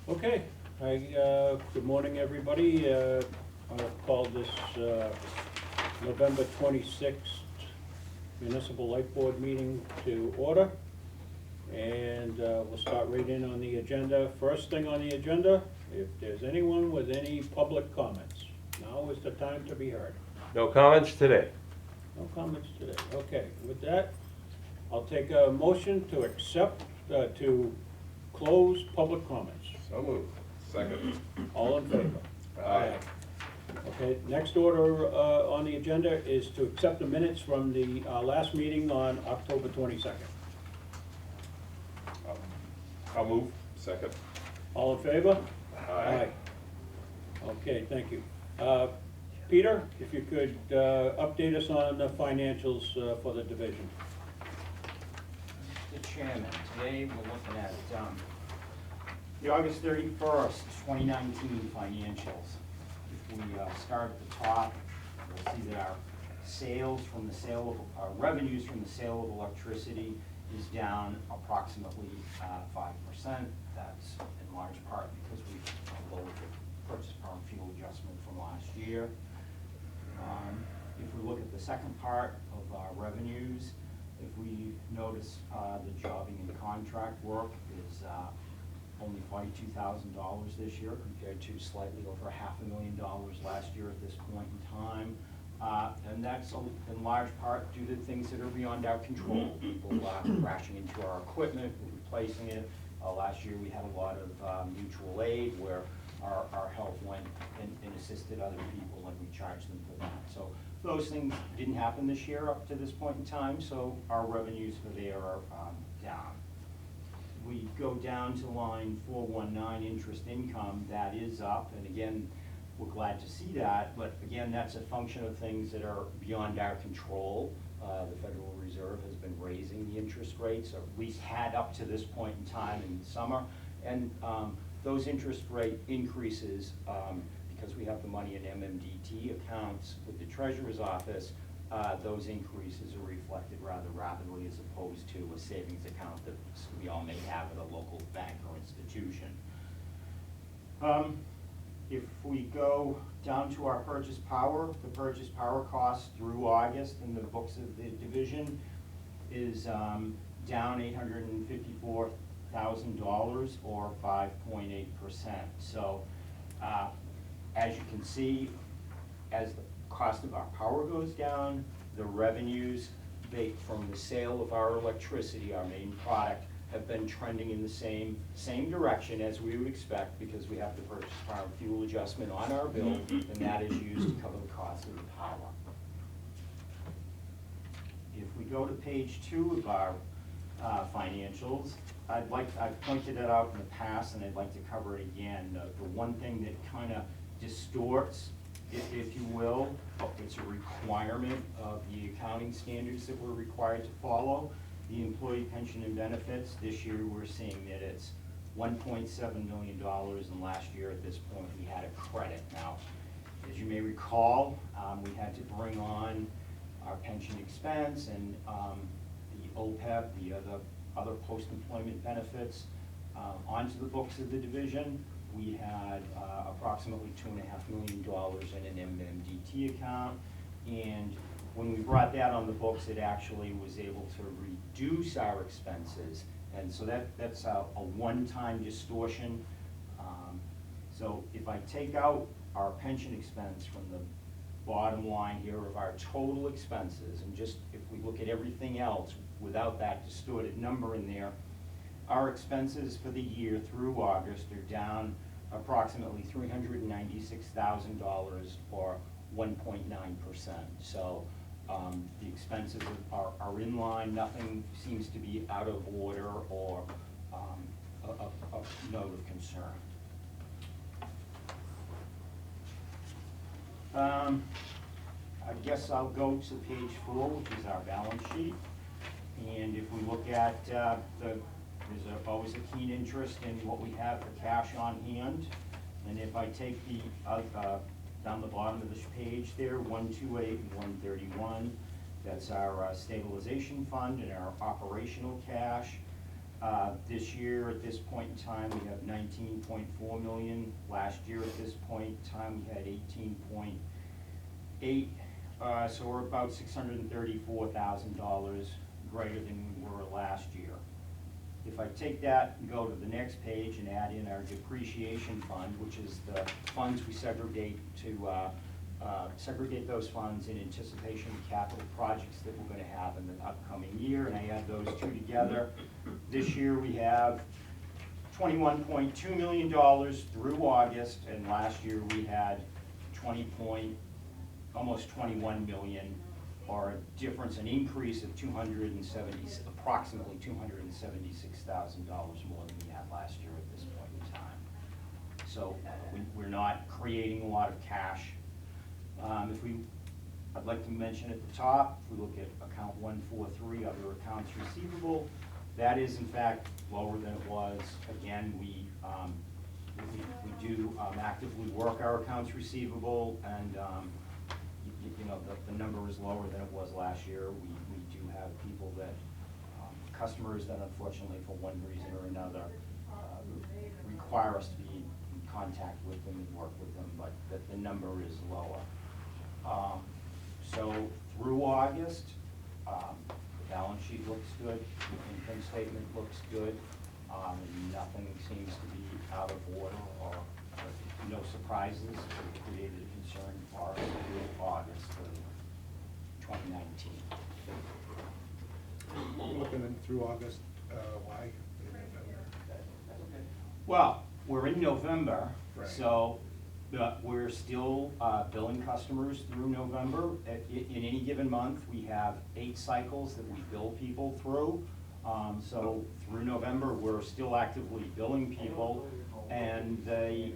Okay, good morning, everybody. I'll call this November 26th Municipal Light Board meeting to order. And we'll start right in on the agenda. First thing on the agenda, if there's anyone with any public comments, now is the time to be heard. No comments today. No comments today. Okay, with that, I'll take a motion to accept, to close public comments. So moved. Second. All in favor? Aye. Okay, next order on the agenda is to accept the minutes from the last meeting on October 22nd. I'll move. Second. All in favor? Aye. Okay, thank you. Peter, if you could update us on the financials for the division. Mr. Chairman, today we're looking at the August 31st, 2019 financials. If we start at the top, we'll see that our sales from the sale of, our revenues from the sale of electricity is down approximately 5%. That's in large part because we lowered the purchase power and fuel adjustment from last year. If we look at the second part of our revenues, if we notice the jobbing and contract work is only $42,000 this year compared to slightly over $500,000 last year at this point in time. And that's in large part due to things that are beyond our control. People crashing into our equipment, replacing it. Last year we had a lot of mutual aid where our help went and assisted other people and we charged them for that. So those things didn't happen this year up to this point in time, so our revenues for there are down. We go down to line 419, interest income, that is up, and again, we're glad to see that, but again, that's a function of things that are beyond our control. The Federal Reserve has been raising the interest rates, or at least had up to this point in time in summer, and those interest rate increases, because we have the money in MMDT accounts with the Treasurer's Office, those increases are reflected rather rapidly as opposed to a savings account that we all may have at a local bank or institution. If we go down to our purchase power, the purchase power cost through August in the books of the division is down $854,000 or 5.8%. So as you can see, as the cost of our power goes down, the revenues from the sale of our electricity, our main product, have been trending in the same direction as we would expect because we have the purchase power and fuel adjustment on our bill, and that is used to cover the cost of the power. If we go to page 2 of our financials, I've pointed it out in the past and I'd like to cover it again. The one thing that kind of distorts, if you will, it's a requirement of the accounting standards that we're required to follow. The employee pension and benefits, this year we're seeing that it's $1.7 million, and last year at this point we had a credit. Now, as you may recall, we had to bring on our pension expense and the OPEB, the other post-employment benefits, onto the books of the division. We had approximately $2.5 million in an MMDT account, and when we brought that on the books, it actually was able to reduce our expenses, and so that's a one-time distortion. So if I take out our pension expense from the bottom line here of our total expenses, and just if we look at everything else without that distorted number in there, our expenses for the year through August are down approximately $396,000 or 1.9%. So the expenses are in line, nothing seems to be out of order or a note of concern. I guess I'll go to page 4, which is our balance sheet. And if we look at there's always a keen interest in what we have for cash on hand. And if I take the down the bottom of this page there, 128 and 131, that's our stabilization fund and our operational cash. This year, at this point in time, we have 19.4 million. Last year, at this point in time, we had 18.8. So we're about $634,000 greater than we were last year. If I take that and go to the next page and add in our depreciation fund, which is the funds we segregate to, segregate those funds in anticipation of capital projects that we're gonna have in the upcoming year, and I add those two together. This year we have $21.2 million through August, and last year we had almost 21 million, or a difference, an increase of approximately $276,000 more than we had last year at this point in time. So we're not creating a lot of cash. I'd like to mention at the top, if we look at account 143, other accounts receivable, that is in fact lower than it was. Again, we do actively work our accounts receivable, and you know, the number is lower than it was last year. We do have people that, customers that unfortunately for one reason or another require us to be in contact with them and work with them, but the number is lower. So through August, the balance sheet looks good, the income statement looks good, and nothing seems to be out of order or no surprises that created a concern for us through August of 2019. Looking through August, why? Well, we're in November, Right. so we're still billing customers through November. In any given month, we have 8 cycles that we bill people through. So through November, we're still actively billing people, and they,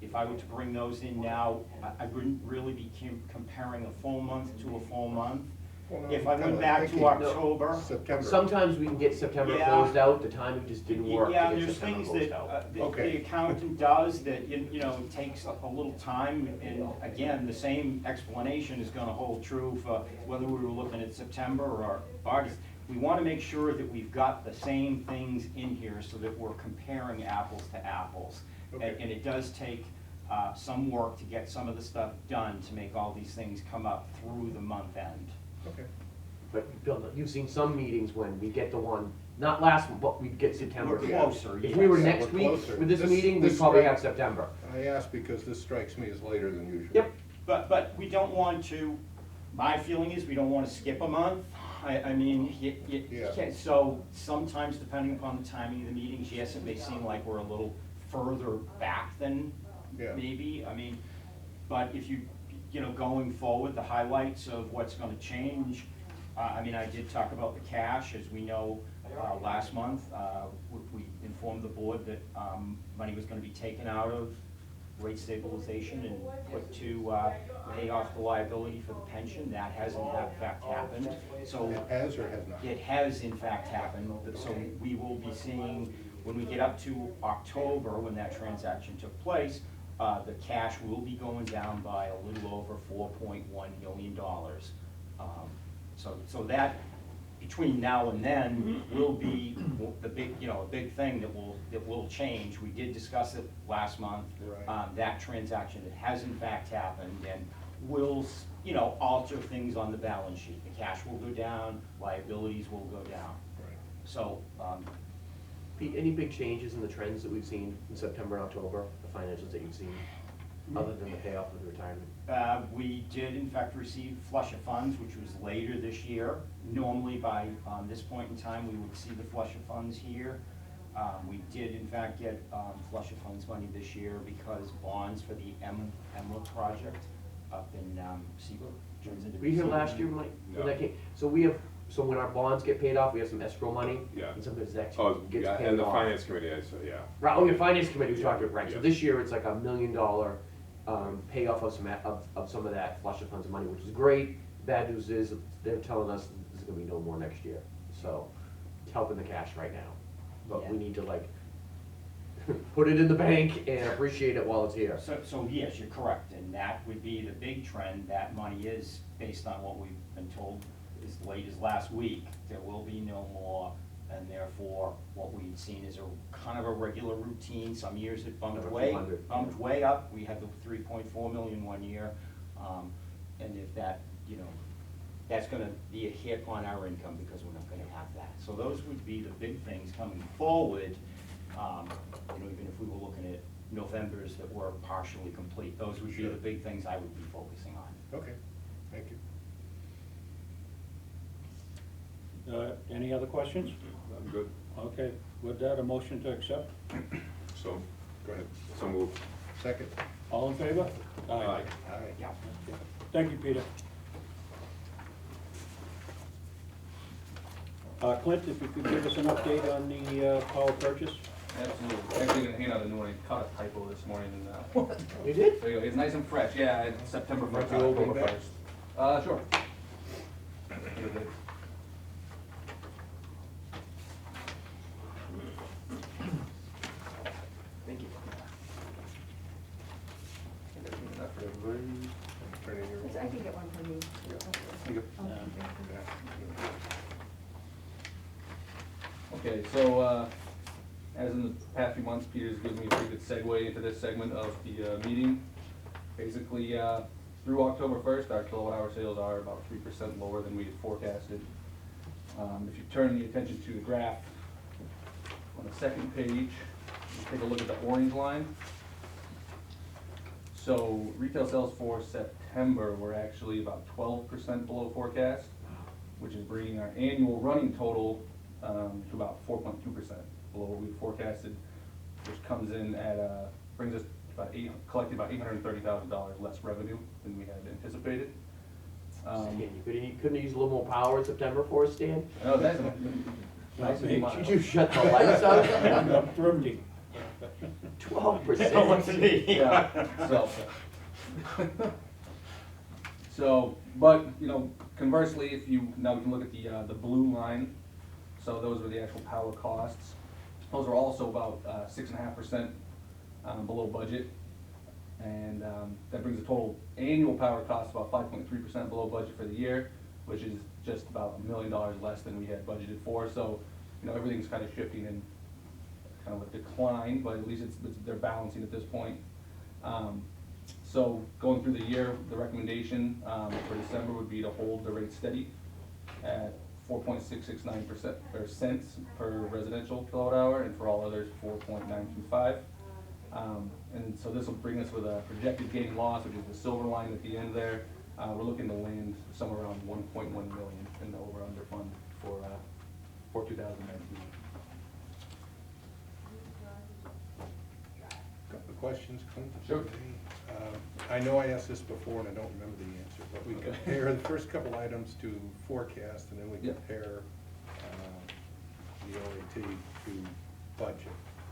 if I were to bring those in now, I wouldn't really be comparing a full month to a full month. Well, no, If I I'm went kinda back to thinking October. September. Sometimes we can get September Yeah. closed out, the timing just didn't work Yeah, to get there's September things closed that out. the Okay. accountant does that, you know, takes a little time, and again, the same explanation is gonna hold true for whether we were looking at September or August. We wanna make sure that we've got the same things in here so that we're comparing apples to apples. Okay. And it does take some work to get some of the stuff done to make all these things come up through the month end. Okay. But Bill, you've seen some meetings when we get the one, not last one, but we get September. We're closer, If we were yes. next We're week closer. with this This- meeting, this we'd probably strike- have September. I asked because this strikes me as later than usual. Yep. But we don't want to, my feeling is we don't want to skip a month. I mean, Yeah. so sometimes depending upon the timing of the meetings, yes, it may seem like we're a little further back than Yeah. maybe. I mean, but if you know, going forward, the highlights of what's gonna change, I mean, I did talk about the cash, as we know, last month, we informed the board that money was gonna be taken out of rate stabilization and put to pay off the liability for the pension. That has in fact happened. So It has or has not? it has in fact happened. So we will be seeing, when we get up to October, when that transaction took place, the cash will be going down by a little over $4.1 million. So that, between now and then, will be the big, you know, a big thing that will change. We did discuss it last month. Right. That transaction that has in fact happened, and will, you know, alter things on the balance sheet. The cash will go down, liabilities will go down. Right. So, Pete, any big changes in the trends that we've seen in September and October, the financials that you've seen, other than the payoff of the retirement? we did in fact receive flush of funds, which was later this year. Normally by this point in time, we would see the flush of funds here. We did in fact get flush of funds money this year because bonds for the Emerald project up in Seabrook turns into. Were you here last year, Mike? No. When that came? So when our bonds get paid off, we have some escrow money. Yeah. And sometimes that Oh, gets yeah, paid and the off. finance committee, I said, yeah. Right, oh, your finance committee, we talked about, right, so Yes. this year it's like $1 million payoff of some of that flush of funds of money, which is great. Bad news is, they're telling us there's gonna be no more next year, so it's helping the cash right now. But we Yeah. need to like, put it in the bank and appreciate it while it's here. So yes, you're correct, and that would be the big trend. That money is, based on what we've been told as late as last week, there will be no more and therefore, what we'd seen is a kind of a regular routine. Some years it bumped Another way, 200. bumped way up. We had the 3.4 million one year. And if that, you know, that's gonna be a hit on our income because we're not gonna have that. So those would be the big things coming forward. You know, even if we were looking at Novembers that were partially complete, those would be Sure. the big things I would be focusing on. Okay, thank you. Any other questions? I'm good. Okay, with that, a motion to accept? So, Go ahead. so move. Second? All in favor? Aye. Aye. Yeah. Okay. Thank you, Peter. Clint, if you could give us an update on the power purchase? Absolutely. Actually gonna hand out a new one. I caught a typo this morning and, You did? there you go. It's nice and fresh. Yeah, it's September Might 1st. be old October back. 1st. Sure. Here it is. Thank you. Turn in your- I can get one from you. You go. Okay, so, as in the past few months, Peter's given me a pretty good segue into this segment of the, meeting. Basically, through October 1st, our kilowatt-hour sales are about 3% lower than we had forecasted. If you turn the attention to the graph on the second page, you take a look at the orange line. So retail sales for September were actually about 12% below forecast, which is bringing our annual running total to about 4.2% below what we forecasted, which comes in at, brings us collecting about $830,000 less revenue than we had anticipated. Stan, you couldn't use a little more power in September for us, Stan? Oh, that's nice and Should mild. Should you shut the lights out? I'm thrifty. 12%. Yeah, so. So, but, you know, conversely, if you, now we can look at the blue line, so those were the actual power costs. Those are also about 6.5% below budget. And that brings the total annual power cost about 5.3% below budget for the year, which is just about $1 million less than we had budgeted for. So, you know, everything's kind of shifting in kind of a decline, but at least they're balancing at this point. So going through the year, the recommendation for December would be to hold the rate steady at 4.669% or cents per residential kilowatt hour, and for all others 4.925. And so this will bring us with a projected gain loss, which is the silver line at the end there. We're looking to land somewhere around 1.1 million in the over-under fund for 2019. Couple of questions, Clint? if Sure. I may. I know I asked this before and I don't remember the answer, but we compare the first couple items to forecast and then we Yeah. compare the OAT to budget.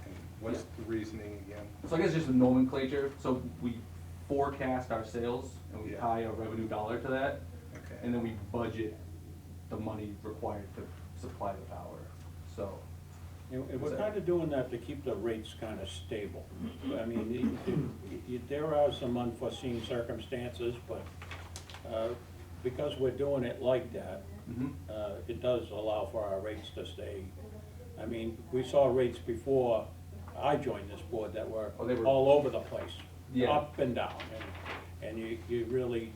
And what's Yeah. the reasoning again? So I guess just the nomenclature, so we forecast our sales and we Yeah. tie a revenue dollar to that, Okay. and then we budget the money required to supply the power, so. And we're kind of doing that to keep the rates kind of stable. I mean, there are some unforeseen circumstances, but because we're doing it like that, it does allow for our rates to stay. I mean, we saw rates before I joined this board that were Oh, they were- all over the place, Yeah. up and down. And you really,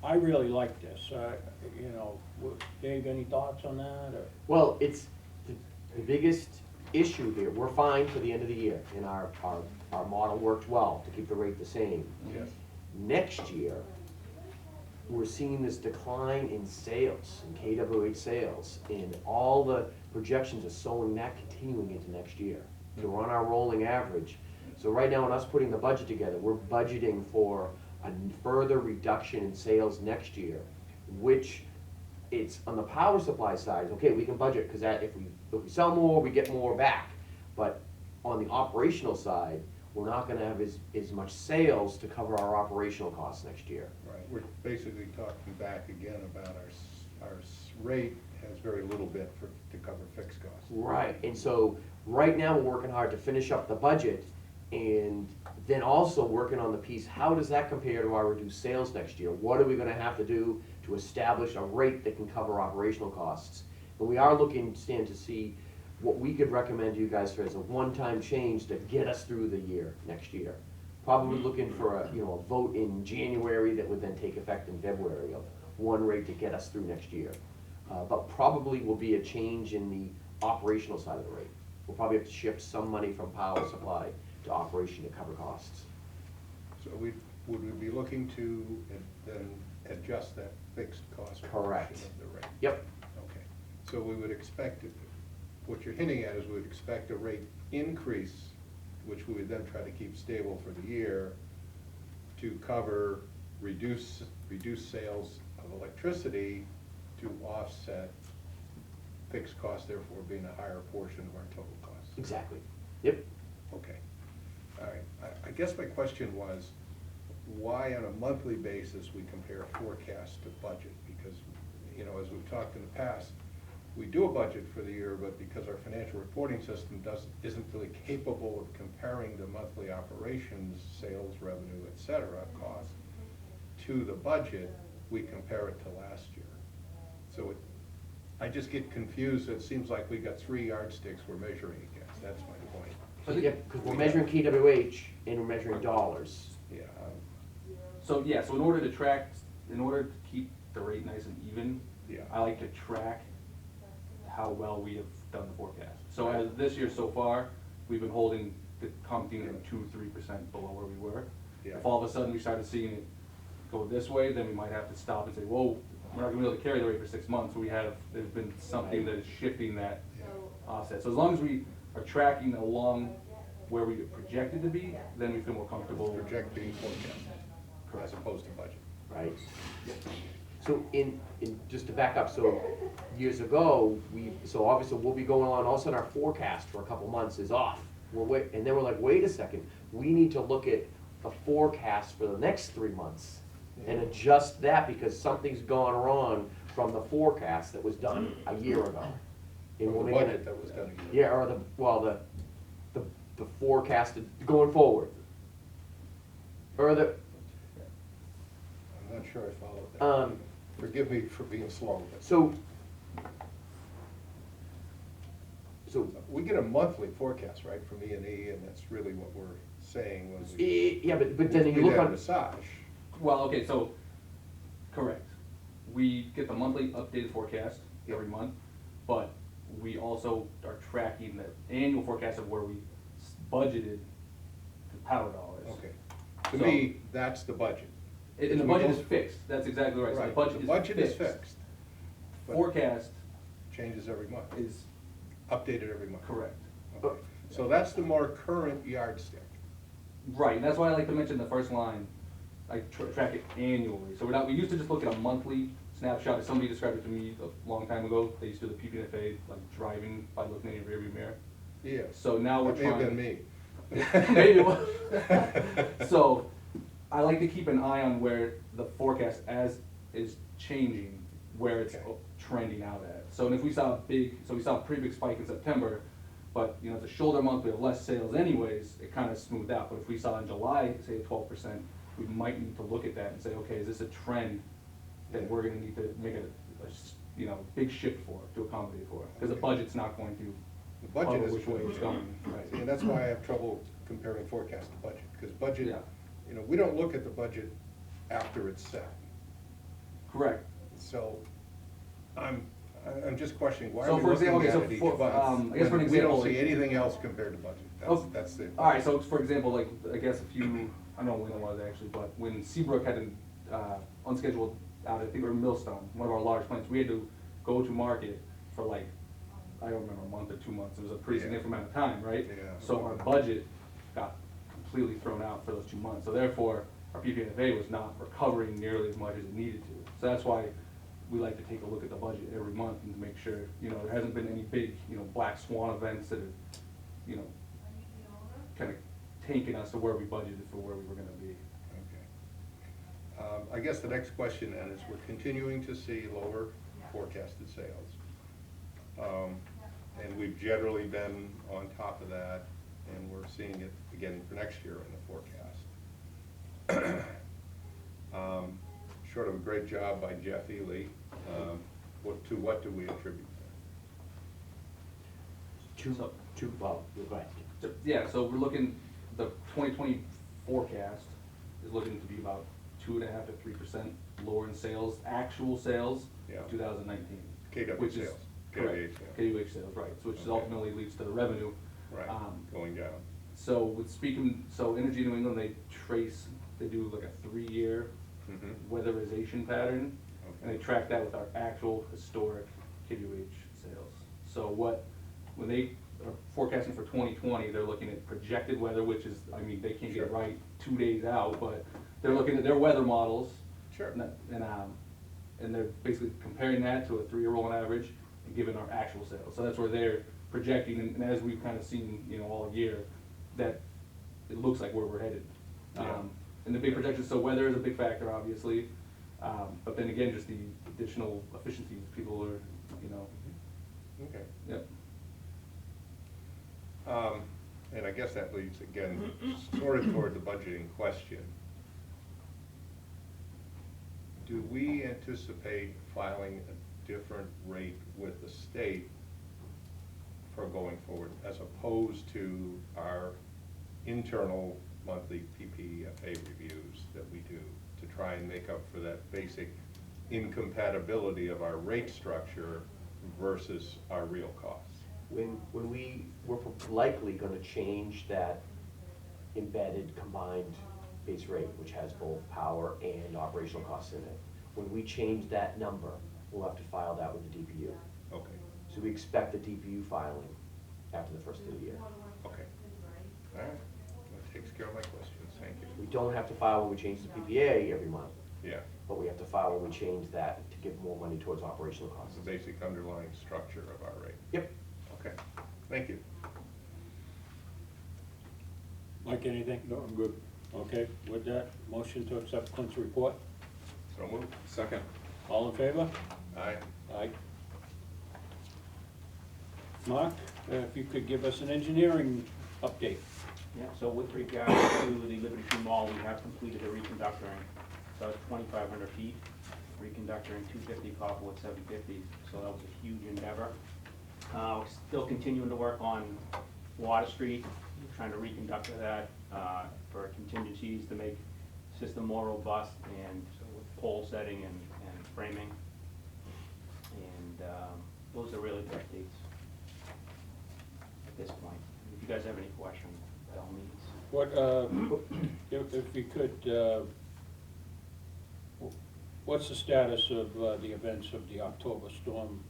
I really like this. You know, Dave, any thoughts on that, or? Well, it's the biggest issue here. We're fine for the end of the year, and our model worked well to keep the rate the same. Yes. Next year, we're seeing this decline in sales, in KWH sales, and all the projections are showing that continuing into next year. So we're on our rolling average. So right now, in us putting the budget together, we're budgeting for a further reduction in sales next year, which it's on the power supply side, okay, we can budget, because that, if we sell more, we get more back. But on the operational side, we're not gonna have as much sales to cover our operational costs next year. Right, we're basically talking back again about our rate has very little bit to cover fixed costs. Right, and so, right now, we're working hard to finish up the budget, and then also working on the piece, how does that compare to our reduced sales next year? What are we gonna have to do to establish a rate that can cover operational costs? And we are looking, Stan, to see what we could recommend you guys for as a one-time change to get us through the year, next year. Probably looking for a, a vote in January that would then take effect in February of one rate to get us through next year. But probably will be a change in the operational side of the rate. We'll probably have to shift some money from power supply to operation to cover costs. So would we be looking to then adjust that fixed cost Correct. portion of the rate? Yep, Okay, so we would expect, what you're hinting at is we would expect a rate increase, which we would then try to keep stable for the year, to cover reduce sales of electricity to offset fixed costs, therefore being a higher portion of our total costs. exactly. Yep. Okay, all right. I guess my question was, why on a monthly basis we compare forecast to budget? Because, as we've talked in the past, we do a budget for the year, but because our financial reporting system isn't really capable of comparing the monthly operations, sales, revenue, et cetera, costs, to the budget, we compare it to last year. So I just get confused. It seems like we got 3 yardsticks we're measuring against. That's my point. Yeah, because we're measuring KWH and we're measuring dollars. Yeah. So, so in order to keep the rate nice and even, Yeah. I like to track how well we have done the forecast. So as this year so far, we've been holding the company at 2-3% below where we were. Yeah. If all of a sudden we started seeing it go this way, then we might have to stop and say, whoa, we're not gonna be able to carry the rate for 6 months. There's been something that is shifting that offset. So as long as we are tracking along where we projected to be, then we feel more comfortable. Project being forecast, as opposed to budget. Right. So just to back up, so years ago, so obviously we'll be going on, all of a sudden our forecast for a couple months is off. And then we're like, wait a second, we need to look at the forecast for the next 3 months and adjust that because something's gone wrong from the forecast that was done a year ago. And The we're making budget it, that was done. yeah, or the forecasted going forward. Or I'm not sure I followed that. Forgive me for being slow. But so we get a monthly forecast, right, from E&E, and that's really what we're saying when we yeah, but then you do look that on, massage. Well, okay, so, correct. We get the monthly updated forecast every month, but we also are tracking the annual forecast of where we budgeted the power dollars. Okay. To So- me, that's the budget. And the We budget is don't- fixed, that's exactly right. So Right, the budget is fixed. but Forecast changes every month, is updated every month. correct. Okay. So that's the more current yardstick. Right, and that's why I like to mention the first line, I track it annually. So we used to just look at a monthly snapshot. Somebody described it to me a long time ago. They used to do the PPFA, like driving by looking in your rearview mirror. Yeah. So now we're That may have trying. been me. Maybe it was. So I like to keep an eye on where the forecast is changing, where it's Okay. trending out at. So and if we saw a pretty big spike in September, but it's a shoulder month, we have less sales anyways, it kind of smoothed out. But if we saw in July, say 12%, we might need to look at that and say, okay, is this a trend that we're gonna need to make a big shift for, to accommodate for? Because the budget's not going to The budget cover is. which way it's going. Right, and that's why I have trouble comparing forecast to budget, because budget, Yeah. we don't look at the budget after it's set. Correct. So I'm just questioning, why So are we for looking example, at so it each for- month? I guess for an when we don't example, see like- anything else compared to budget? That's the. All right, so for example, like, I guess I don't know when it was actually, but when Seabrook had an unscheduled out, I think, or Millstone, one of our large plants, we had to go to market for like, I don't remember, a month or 2 months. It was a pretty Yeah. significant amount of time, right? Yeah. So our budget got completely thrown out for those 2 months. So therefore, our PPFA was not recovering nearly as much as it needed to. So that's why we like to take a look at the budget every month and to make sure, there hasn't been any big, black swan events that have, kind of tanking us to where we budgeted for where we were gonna be. Okay. I guess the next question then is, we're continuing to see lower forecasted sales. And we've generally been on top of that, and we're seeing it again for next year in the forecast. Short of a great job by Jeff Ely, what do we attribute Well, go ahead. Yeah, so we're looking, the 2020 forecast is looking to be about 2.5% to 3% lower in sales, actual sales, Yeah. 2019. KW which is- sales. Correct, KWH sales, right, so which Okay. ultimately leads to the revenue. Right, going down. So with speaking, so Energy New England, they do like a 3-year Mhm. weatherization pattern, and they Okay. track that with our actual historic KWH sales. So when they are forecasting for 2020, they're looking at projected weather, which is, I mean, they can't get it Sure. right 2 days out, but they're looking at their weather models. Sure. And they're basically comparing that to a 3-year rolling average and giving our actual sales. So that's where they're projecting, and as we've kind of seen, all year, that it looks like where we're headed. Yeah. And the big projections, so weather is a big factor, obviously, but then again, just the additional efficiencies people are, Okay. yep. And I guess that leads again, sort of toward the budgeting question. Do we anticipate filing a different rate with the state for going forward, as opposed to our internal monthly PPFA reviews that we do to try and make up for that basic incompatibility of our rate structure versus our real costs? When we're likely gonna change that embedded combined base rate, which has both power and operational costs in it. When we change that number, we'll have to file that with the DPU. Okay, So we expect the DPU filing after the first of the year. okay. All right, that takes care of my questions, thank you. We don't have to file when we change the PPA every month, Yeah, but we have to file when we change that to give more money towards operational costs. it's the basic underlying structure of our rate. Yep. Okay, thank you. Mike, anything? No, I'm good. Okay, with that, motion to accept Clint's report. So moved. Second. All in favor? Aye. Aye. Mark, if you could give us an engineering update. Yeah, so with regard to the Liberty Tree Mall, we have completed the reconductoring. So it's 2,500 feet, reconductoring 250, copperwood 750, so that was a huge endeavor. We're still continuing to work on Water Street, trying to reconductor that for contingencies to make the system more robust, and so with pole setting and framing. And those are really the updates at this point. If you guys have any questions, by all means. What, if you could, what's the status of the events of the October storm?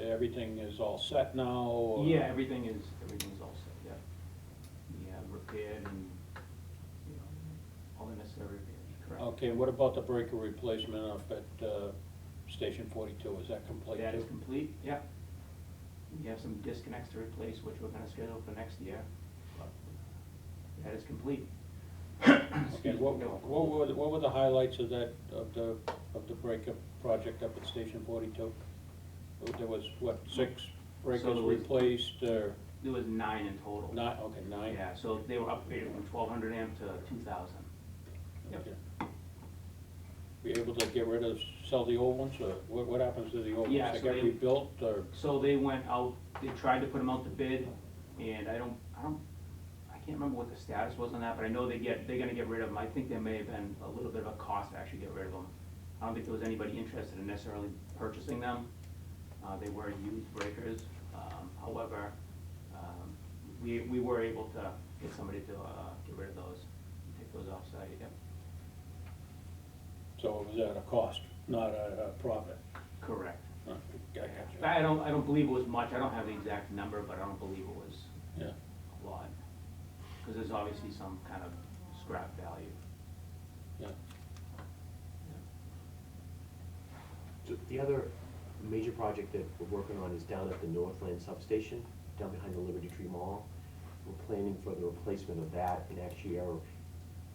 Everything is all set now? or- Yeah, everything's all set, yeah. We have repaired and, all the necessary repairs, correct. Okay, and what about the breaker replacement up at Station 42? Is that complete? That is too? complete, yeah. We have some disconnects to replace, which we're gonna schedule for next year. But that is complete. Okay, what were the highlights of that, of the breaker project up at Station 42? There was, what, 6 breakers So there was- replaced, or There was 9 in total. 9, okay, 9? Yeah, so they were upgraded from 1,200 amp to 2,000. Yep. Okay. Be able to get rid of, sell the old ones, or what happens to the old ones? Yeah, They so get they- rebuilt, or? So they went out, they tried to put them out to bid, and I can't remember what the status was on that, but I know they're gonna get rid of them. I think there may have been a little bit of a cost to actually get rid of them. I don't think there was anybody interested in necessarily purchasing them. They were used breakers. However, we were able to get somebody to get rid of those, and take those off-site, yep. So it was at a cost, not a profit? Correct. I got you. I don't believe it was much. I don't have the exact number, but I don't believe it was Yeah. a lot. Because there's obviously some kind of scrap value. Yeah. So the other major project that we're working on is down at the Northland substation, down behind the Liberty Tree Mall. We're planning for the replacement of that, and actually are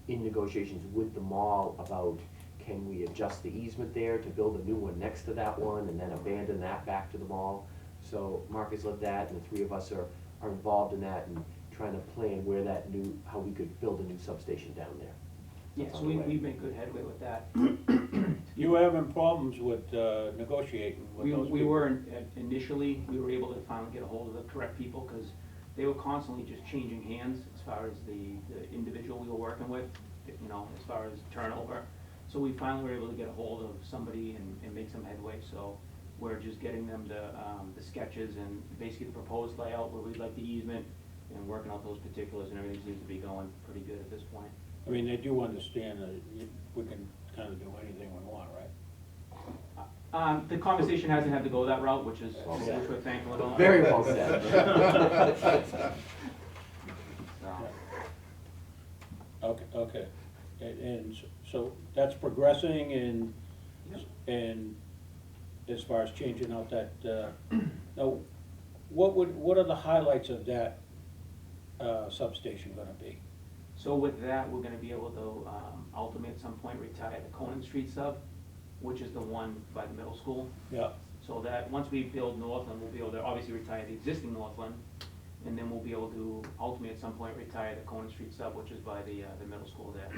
in negotiations with the mall about, can we adjust the easement there to build a new one next to that one, and then abandon that back to the mall? So Marcus led that, and the 3 of us are involved in that, and trying to plan where that how we could build a new substation down there. Yeah, that's so on the we way. made good headway with that. You were having problems with negotiating with those people? We were, initially, we were able to finally get a hold of the correct people, because they were constantly just changing hands as far as the individual we were working with, you know, as far as turnover. So we finally were able to get a hold of somebody and make some headway, so we're just getting them the sketches and basically the proposed layout where we'd like the easement, and working out those particulars, and everything seems to be going pretty good at this point. I mean, they do understand that we can kind of do anything we want, right? The conversation hasn't had to go that route, which is, Well which said. we're thankful about. Very well said. So, Okay. And so that's progressing and, Yep. and as far as changing out that, now, what are the highlights of that substation gonna be? So with that, we're gonna be able to, ultimately at some point retire the Conan Street sub, which is the one by the middle school. Yeah, So that, once we build Northland, we'll be able to obviously retire the existing Northland, and then we'll be able to ultimately at some point retire the Conan Street sub, which is by the middle school there.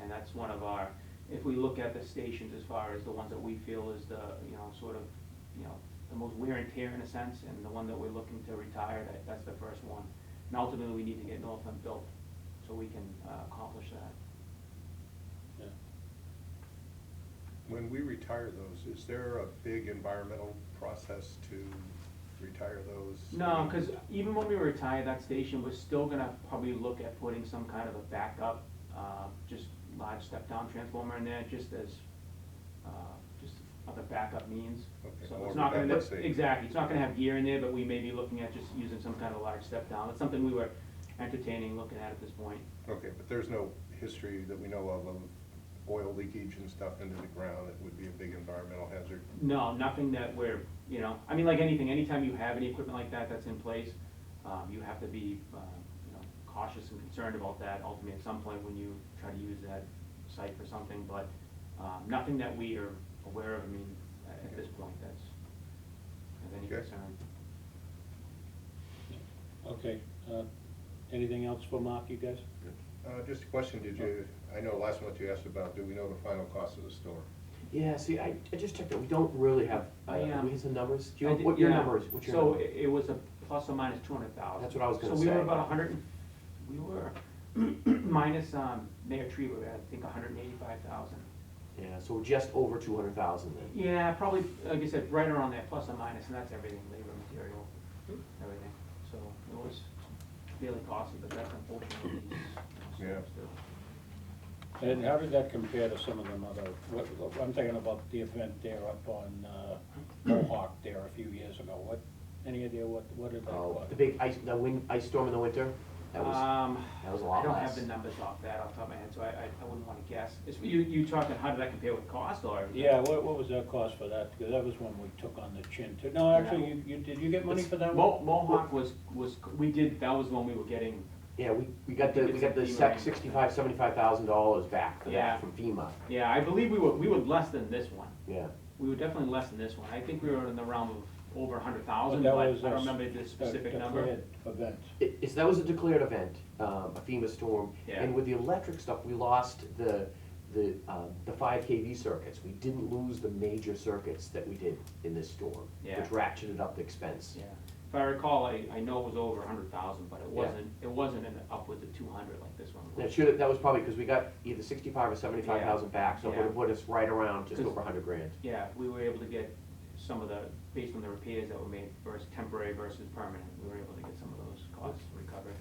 And that's one of our, if we look at the stations as far as the ones that we feel is the, you know, sort of, you know, the most wear and tear in a sense, and the one that we're looking to retire, that's the first one. And ultimately, we need to get Northland built, so we can accomplish that. yeah. When we retire those, is there a big environmental process to retire those? No, because even when we retire that station, we're still gonna probably look at putting some kind of a backup, just large step-down transformer in there, just as, just other backup means. Okay, So more it's not gonna, redundancy. exactly, it's not gonna have gear in there, but we may be looking at just using some kind of large step-down. It's something we were entertaining, looking at this point. Okay, but there's no history that we know of oil leakage and stuff into the ground that would be a big environmental hazard? No, nothing that we're, you know, I mean, like anything, anytime you have any equipment like that that's in place, you have to be, you know, cautious and concerned about that ultimately at some point when you try to use that site for something, but nothing that we are aware of, I mean, at this point, that's of any Okay. concern. Okay, anything else for Mark, you guys? Just a question, I know last one that you asked about, do we know the final cost of the storm? Yeah, see, I just checked it, we don't really have, I, we have some numbers, do you I know, did- what your yeah. number is, what's your So number? it was a plus or minus 200,000. That's what I was gonna So we were say. about we were minus Mayor Tree, we were at, I think, 185,000. Yeah, so just over 200,000 then. Yeah, probably, like I said, right around there, plus or minus, and that's everything, labor, material, everything. So it was fairly costly, but that's unfortunately these storms do. And how did that compare to some of them other, I'm thinking about the event there up on Mohawk there a few years ago. Any idea what did that Oh, cost? the big ice storm in the winter, that was a lot I don't less. have the numbers off that off the top of my head, so I wouldn't wanna guess. You talking, how did that compare with cost, or? Yeah, what was that cost for that? Because that was one we took on the chin too. No, actually, did you get money for that one? Mohawk was, we did, that was the one we were getting. Yeah, we got the, It's a FEMA $75,000-$75,000 back for Yeah. that from FEMA, Yeah, I believe we were less than this one. yeah. We were definitely less than this one. I think we were in the realm of over 100,000, But but that I was don't a remember the specific number. declared event. That was a declared event, a FEMA storm, Yeah. and with the electric stuff, we lost the 5 kV circuits. We didn't lose the major circuits that we did in this storm, Yeah. which ratcheted up the expense. Yeah. If I recall, I know it was over 100,000, but Yeah. it wasn't in the upwards of 200 like this one was. That was probably because we got either 65 or 75,000 back, so it Yeah. would've put us right around just 'Cause- over 100 grand. Yeah, we were able to get some of the, based on the repairs that were made versus temporary versus permanent, we were able to get some of those costs recovered.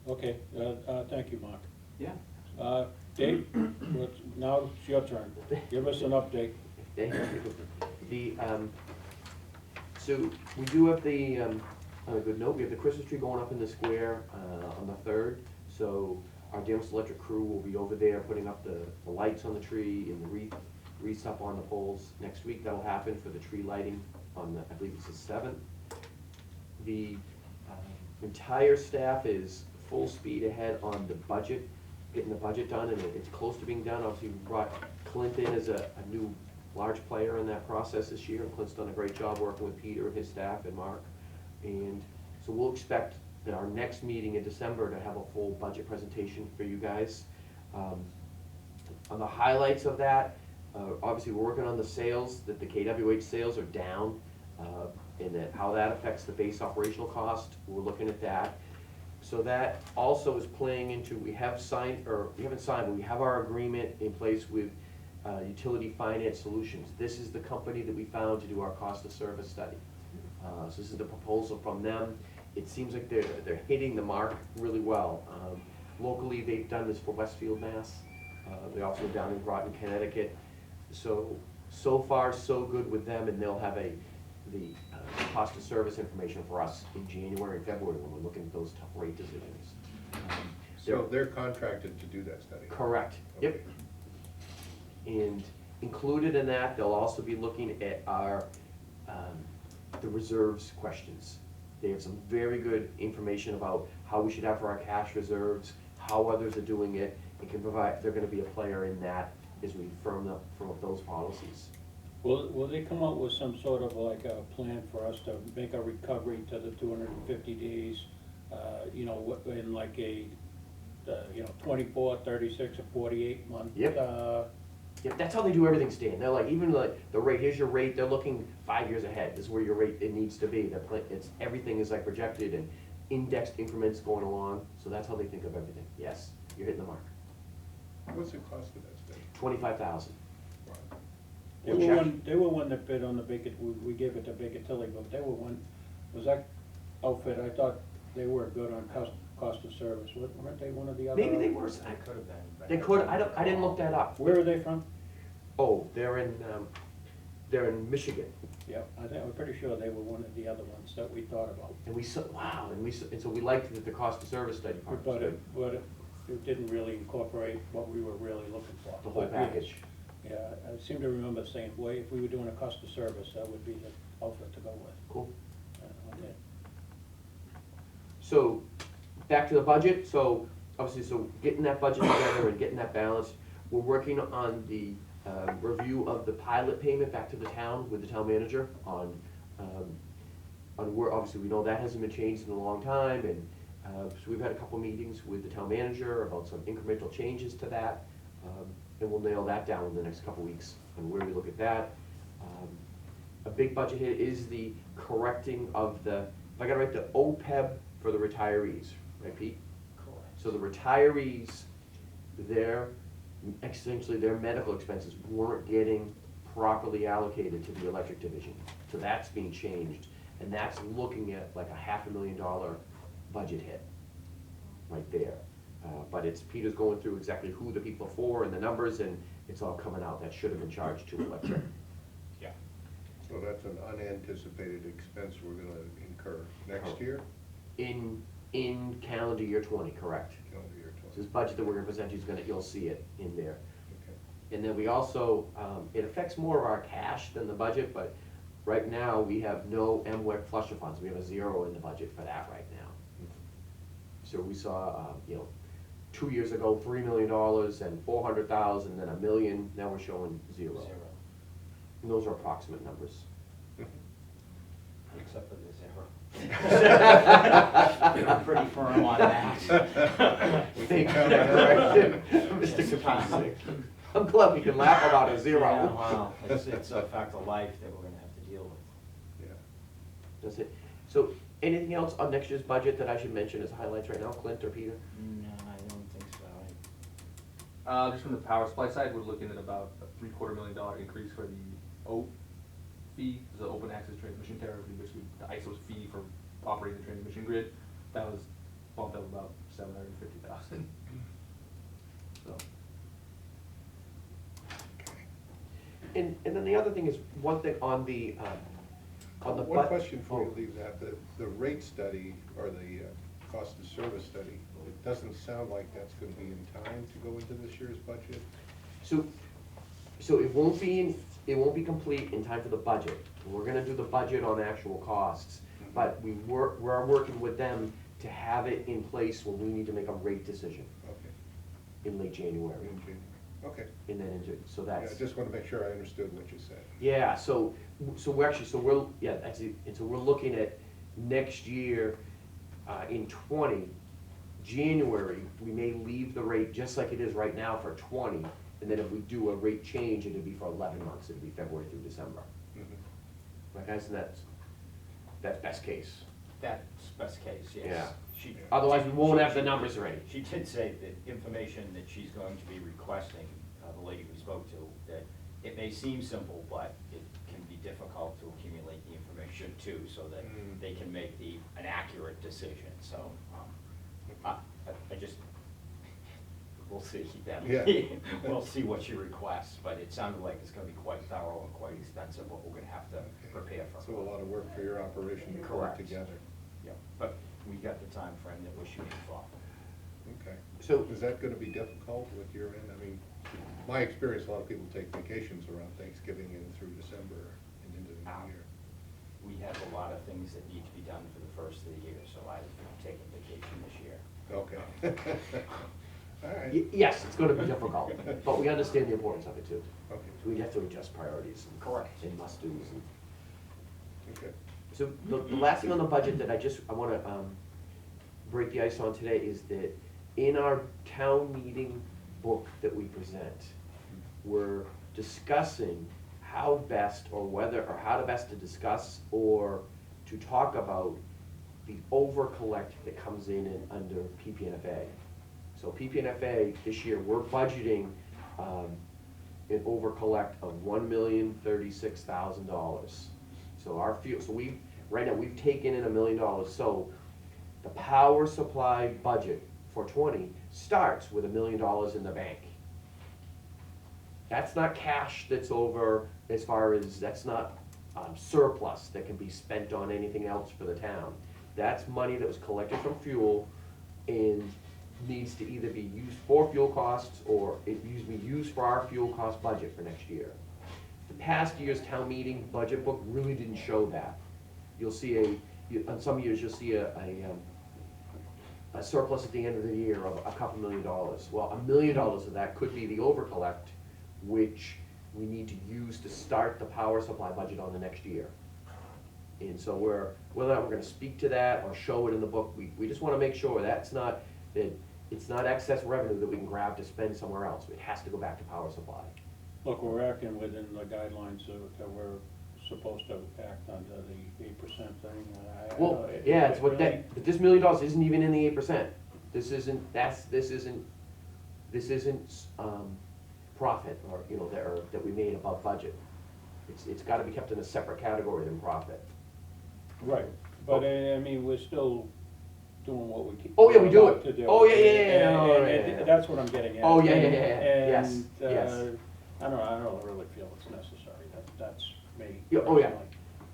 Okay, thank you, Mark. Yeah. Dave, now it's your turn. Give us an update. So we do have on a good note, we have the Christmas tree going up in the square on the 3rd. So our Danvers Electric crew will be over there putting up the lights on the tree and the wreaths up on the poles next week. That'll happen for the tree lighting on I believe it's the 7th. The entire staff is full speed ahead on the budget, getting the budget done, and it's close to being done. Obviously, we brought Clint in as a new large player in that process this year, and Clint's done a great job working with Peter and his staff and Mark. And so we'll expect at our next meeting in December to have a full budget presentation for you guys. On the highlights of that, obviously, we're working on the sales, that the KWH sales are down, and that how that affects the base operational cost, we're looking at that. So that also is playing into, we haven't signed, but we have our agreement in place with Utility Finance Solutions. This is the company that we found to do our cost of service study. So this is the proposal from them. It seems like they're hitting the mark really well. Locally, they've done this for Westfield, Mass. They also down in Groton, Connecticut. So far, so good with them, and they'll have the cost of service information for us in January and February when we're looking at those tough rate decisions. So they're contracted to do that study? Correct, yep. And included in that, they'll also be looking at our, the reserves questions. They have some very good information about how we should have for our cash reserves, how others are doing it, and can provide, they're gonna be a player in that as we firm up those policies. Will they come out with some sort of like a plan for us to make a recovery to the 250 days, you know, in like a, 24, 36, or 48 month? Yep. Yep, that's how they do everything, Stan. They're like, even like the rate, here's your rate, they're looking 5 years ahead. This is where your rate, it needs to be. Everything is like projected and indexed increments going along, so that's how they think of everything. Yes, you're hitting the mark. What's the cost of that study? 25,000. Wow. They were one that bid on the Baker, we gave it to Baker Tilly, but they were one, was that outfit, I thought they were good on cost of service, weren't they one of the other? Maybe they were. It could have been. but They could, I didn't look that up. Where are they from? Oh, they're in Michigan. Yeah, I'm pretty sure they were one of the other ones that we thought about. And we saw, wow, and so we liked that the cost of service study part was But good. it didn't really incorporate what we were really looking for. The whole But yeah, package. Yeah, I seem to remember saying, boy, if we were doing a cost of service, that would be the outfit to go with. Cool. Okay. So, back to the budget, so, obviously, so getting that budget together and getting that balanced, we're working on the review of the pilot payment back to the town with the town manager on where, obviously, we know that hasn't been changed in a long time, and so we've had a couple meetings with the town manager about some incremental changes to that, and we'll nail that down in the next couple weeks on where we look at that. A big budget hit is the correcting of the, if I gotta write the OPEB for the retirees, right, Pete? Correct. So the retirees, essentially their medical expenses weren't getting properly allocated to the electric division. So that's being changed, and that's looking at like a $500,000 budget hit, right there. But Peter's going through exactly who the people are for and the numbers, and it's all coming out, that should have been charged to electric. Yeah. So that's an unanticipated expense we're gonna incur next year, In calendar year 20, correct. calendar year So 20. this budget that we're gonna present you is you'll see it in there. Okay. And then we also, it affects more of our cash than the budget, but right now, we have no MWEC flusher funds. We have a zero in the budget for that right now. So we saw, 2 years ago, $3 million and 400,000, then $1 million, now we're showing zero. And those are approximate numbers. Except for the zero. I'm pretty firm on that. Thank you, correction, Mr. Kapusek. I'm glad we can laugh about a zero. Yeah, wow, it's a fact of life that we're gonna have to deal with. Yeah. That's it. So, anything else on next year's budget that I should mention as highlights right now, Clint or Peter? No, I don't think so. Just from the power supply side, we're looking at about a $750,000 increase for the OAT fee, the open access transmission tariff, which the ISO's fee for operating the transmission grid. That was bumped up about $750,000. So. And then the other thing is, one thing on the One question before you leave that, the rate study, or the cost of service study, it doesn't sound like that's gonna be in time to go into this year's budget? So it won't be complete in time for the budget. We're gonna do the budget on actual costs, but we're working with them to have it in place when we need to make a rate decision Okay. in late January. Okay. And then so Yeah, I that's, just wanna make sure I understood what you said. yeah, so we're looking at next year, in 20, January, we may leave the rate just like it is right now for 20, and then if we do a rate change, it'd be for 11 months, it'd be February through December. Mhm. Right, guys, and that's best case. That's best case, yes. Yeah. She- Otherwise, we won't have the numbers ready. She did say that information that she's going to be requesting, the lady we spoke to, that it may seem simple, but it can be difficult to accumulate the information too, so that Mm. they can make an accurate decision, so, I just, we'll see. Yeah. We'll see what she requests, but it sounded like it's gonna be quite thorough and quite expensive, what we're gonna have to prepare for. So a lot of work for your operation to put Correct. together. Yeah, but we got the time frame that we're shooting for. Okay. So- Is that gonna be difficult with your end? I mean, my experience, a lot of people take vacations around Thanksgiving and through December and into the new year. We have a lot of things that need to be done for the first of the year, so I've taken vacation this year. Okay. All right. Yes, it's gonna be difficult, but we understand the importance of it too. Okay. So we have to adjust priorities Correct. and must-dos. And- Okay. So the last thing on the budget that I wanna break the ice on today is that in our town meeting book that we present, we're discussing how best or whether, or how to best to discuss or to talk about the over-collect that comes in and under PPNFA. So PPNFA, this year, we're budgeting an over-collect of $1,036,000. So our fuel, right now, we've taken in $1 million. So the power supply budget for 20 starts with $1 million in the bank. That's not cash that's over, as far as, that's not surplus that can be spent on anything else for the town. That's money that was collected from fuel and needs to either be used for fuel costs or it needs to be used for our fuel cost budget for next year. The past year's town meeting budget book really didn't show that. You'll see on some years, you'll see a surplus at the end of the year of a couple $1 million. Well, $1 million of that could be the over collect, which we need to use to start the power supply budget on the next year. And so whether or not we're gonna speak to that or show it in the book, we just wanna make sure that it's not excess revenue that we can grab to spend somewhere else. It has to go back to power supply. Look, we're acting within the guidelines that we're supposed to act under the 8% thing. Well, yeah, it's what that, but this $1 million isn't even in the 8%. This isn't profit or, that we made above budget. It's gotta be kept in a separate category than profit. Right, but I mean, we're still doing what we keep. Oh, yeah, we do allowed it. to do. Oh, yeah, And- no, and yeah. that's what I'm getting at. Oh, yeah, yes, And, yes. I don't really feel it's necessary, that's me. Yeah, oh, yeah.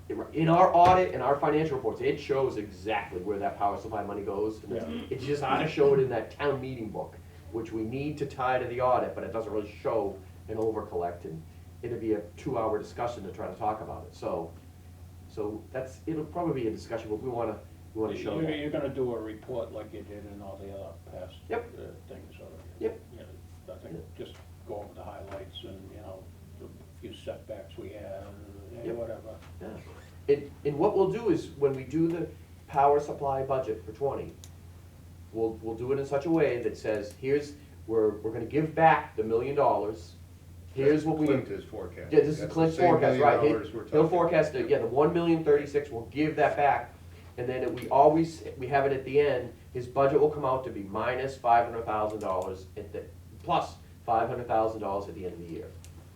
personally. In our audit and our financial reports, it shows exactly where that power supply money goes. And it's just how to show it in that town meeting book, which we need to tie to the audit, but it doesn't really show an over collect. And it'll be a 2-hour discussion to try to talk about it. So it'll probably be a discussion, but we wanna show that. You're gonna do a report like you did in all the other past Yep. things, so. Yep. I think just go over the highlights and, the few setbacks we had, Yep. whatever. Yeah. And what we'll do is, when we do the power supply budget for 20, we'll do it in such a way that says, we're gonna give back the $1 million. Here's what we. Clint is forecast. Yeah, this is That's the Clint's same forecast, right? $1 million we're He'll talking forecast about. it, the 1,036,000, we'll give that back. And then we have it at the end, his budget will come out to be minus $500,000 plus $500,000 at the end of the year.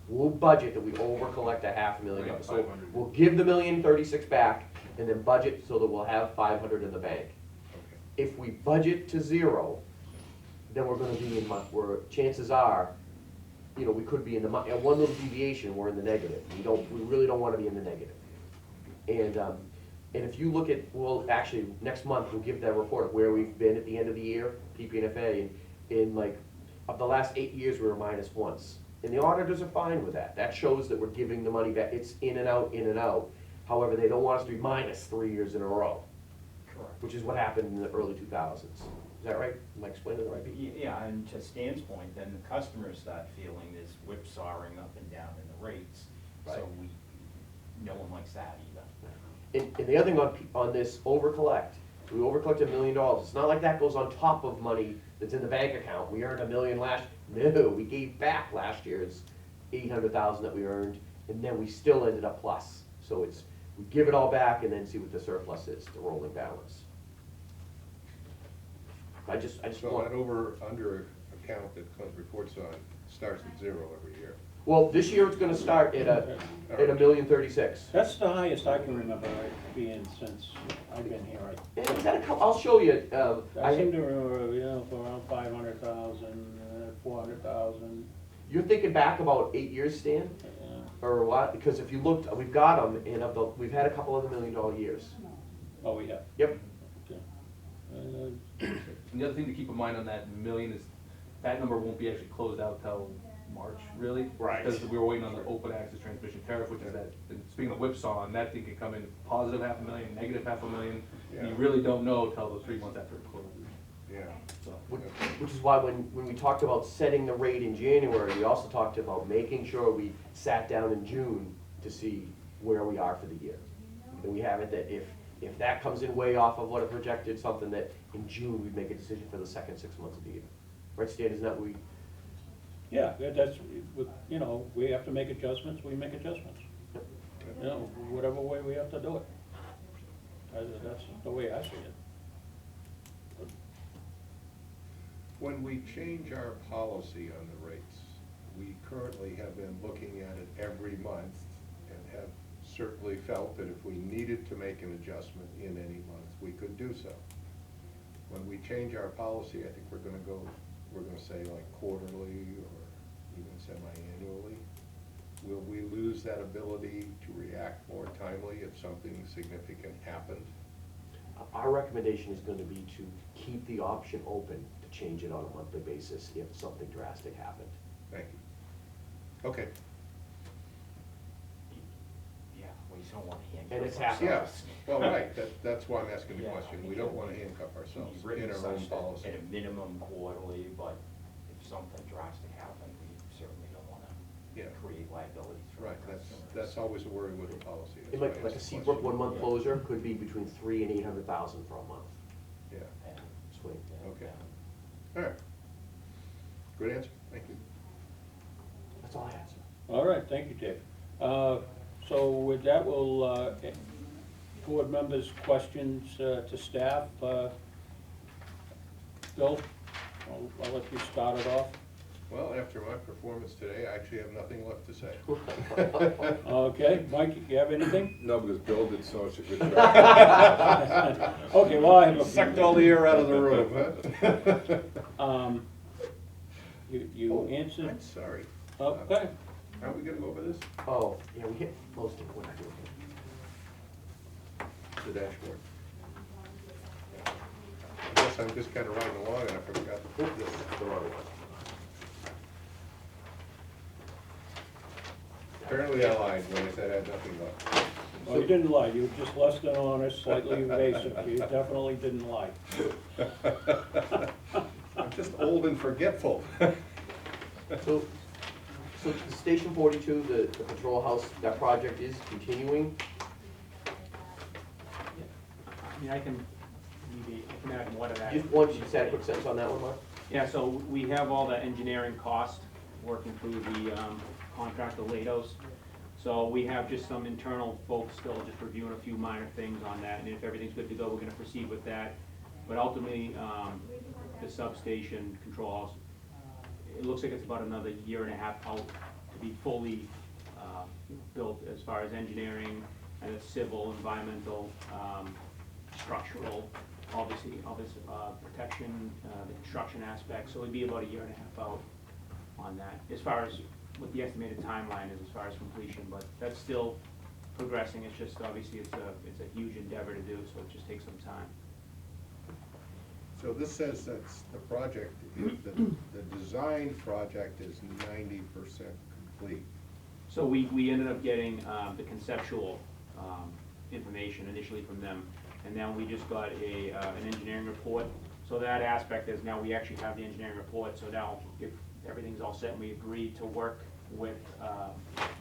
We'll budget that we over collect $500,000. So we'll give the 1,036,000 back and then budget so that we'll have 500 in the bank. If we budget to 0, then we're gonna be where chances are, we could be in the, one little deviation, we're in the negative. We really don't wanna be in the negative. And if you look at, actually, next month, we'll give that report of where we've been at the end of the year, PPNFA, and of the last 8 years, we were minus once. And the auditors are fine with that. That shows that we're giving the money back. It's in and out, in and out. However, they don't want us to be minus 3 years in a row, Correct. which is what happened in the early 2000s. Is that right? Am I explaining it right? Yeah, and to Stan's point, then the customers start feeling this whipsawing up and down in the rates. So no one likes that either. And the other thing on this over collect We overcollected $1 million. It's not like that goes on top of money that's in the bank account. We earned $1 million last, no, we gave back last year's 800,000 that we earned, and then we still ended up plus. So it's, we give it all back and then see what the surplus is, the rolling balance. I just So want, that under account that Clint reports on starts at 0 every year. well, this year it's gonna start at $1,036,000. That's the highest I can remember it being since I've been here. And we've got a couple, I'll show you, I seem to remember, for around 500,000, 400,000. you're thinking back about 8 years, Stan? Or what? Because if you looked, we've got them, and we've had a couple of the $1 million years. Oh, we have. Yep. Okay. And the other thing to keep in mind on that million is that number won't be actually closed out till March, really. Right. Because we were waiting on the open access transmission tariff, which is that, and speaking of whipsaw, and that thing could come in positive $500,000, negative $500,000. Yeah. You really don't know till the 3 months after it closes. Yeah. So, Which is why when we talked about setting the rate in January, we also talked about making sure we sat down in June to see where we are for the year. And we have it that if that comes in way off of what it projected, something that in June, we'd make a decision for the second 6 months of the year. Right, Stan, isn't that what we? Yeah, that's, we have to make adjustments, we make adjustments. Whatever way we have to do it. That's the way I see it. When we change our policy on the rates, we currently have been looking at it every month and have certainly felt that if we needed to make an adjustment in any month, we could do so. When we change our policy, I think we're gonna say like quarterly or even semi-annually. Will we lose that ability to react more timely if something significant happened? Our recommendation is gonna be to keep the option open to change it on a monthly basis if something drastic happened. Thank you. Okay. Yeah, we just don't want to handcuff And it's ourselves. happened. Yeah, well, right, that's why I'm asking the Yeah, question. I We think don't it wanna would handcuff be ourselves written in our such own that policy. At a minimum quarterly, but if something drastic happened, we certainly don't want Yeah. to create liabilities for our Right, customers. that's always a worry with the policy. That's It why might, I like a asked the Seabrook question. 1 month closure could be between 3 and 800,000 for a month Yeah, Yeah. swing. okay. All right. Good answer, thank you. That's all I have, sir. All right, thank you, Dave. So with that, we'll, board members' questions to staff. Bill, I'll let you start it off. Well, after my performance today, I actually have nothing left to say. Okay, Mike, you have anything? No, because Bill did such a good job. Okay, well, I have a. Sucked all the air out of the room, huh? You Oh, answered, I'm sorry. okay. Are we gonna go over this? Oh, yeah, we hit most of what I do. The dashboard. I guess I'm just kinda riding along and I forgot to put this. The wrong one. Apparently I lied when I said I had nothing left. Well, you didn't lie, you were just less than honest, slightly evasive, you definitely didn't lie. I'm just old and forgetful. So the Station 42, the patrol house, that project is continuing. I mean, I can add more to that. Just want you to say a quick sentence on that one, Mark? Yeah, so we have all the engineering costs working through the contractor Lados. So we have just some internal folks still just reviewing a few minor things on that, and if everything's good to go, we're gonna proceed with that. But ultimately, the substation control house, it looks like it's about another year and a half out to be fully built as far as engineering and the civil, environmental, structural, obviously, protection, the construction aspect, so it'd be about a year and a half out on that, as far as what the estimated timeline is as far as completion, but that's still progressing, it's just, obviously, it's a huge endeavor to do, so it just takes some time. So this says that's the project, the design project is 90% complete. So we ended up getting the conceptual information initially from them, and now we just got an engineering report. So that aspect is now we actually have the engineering report, so now if everything's all set and we agreed to work with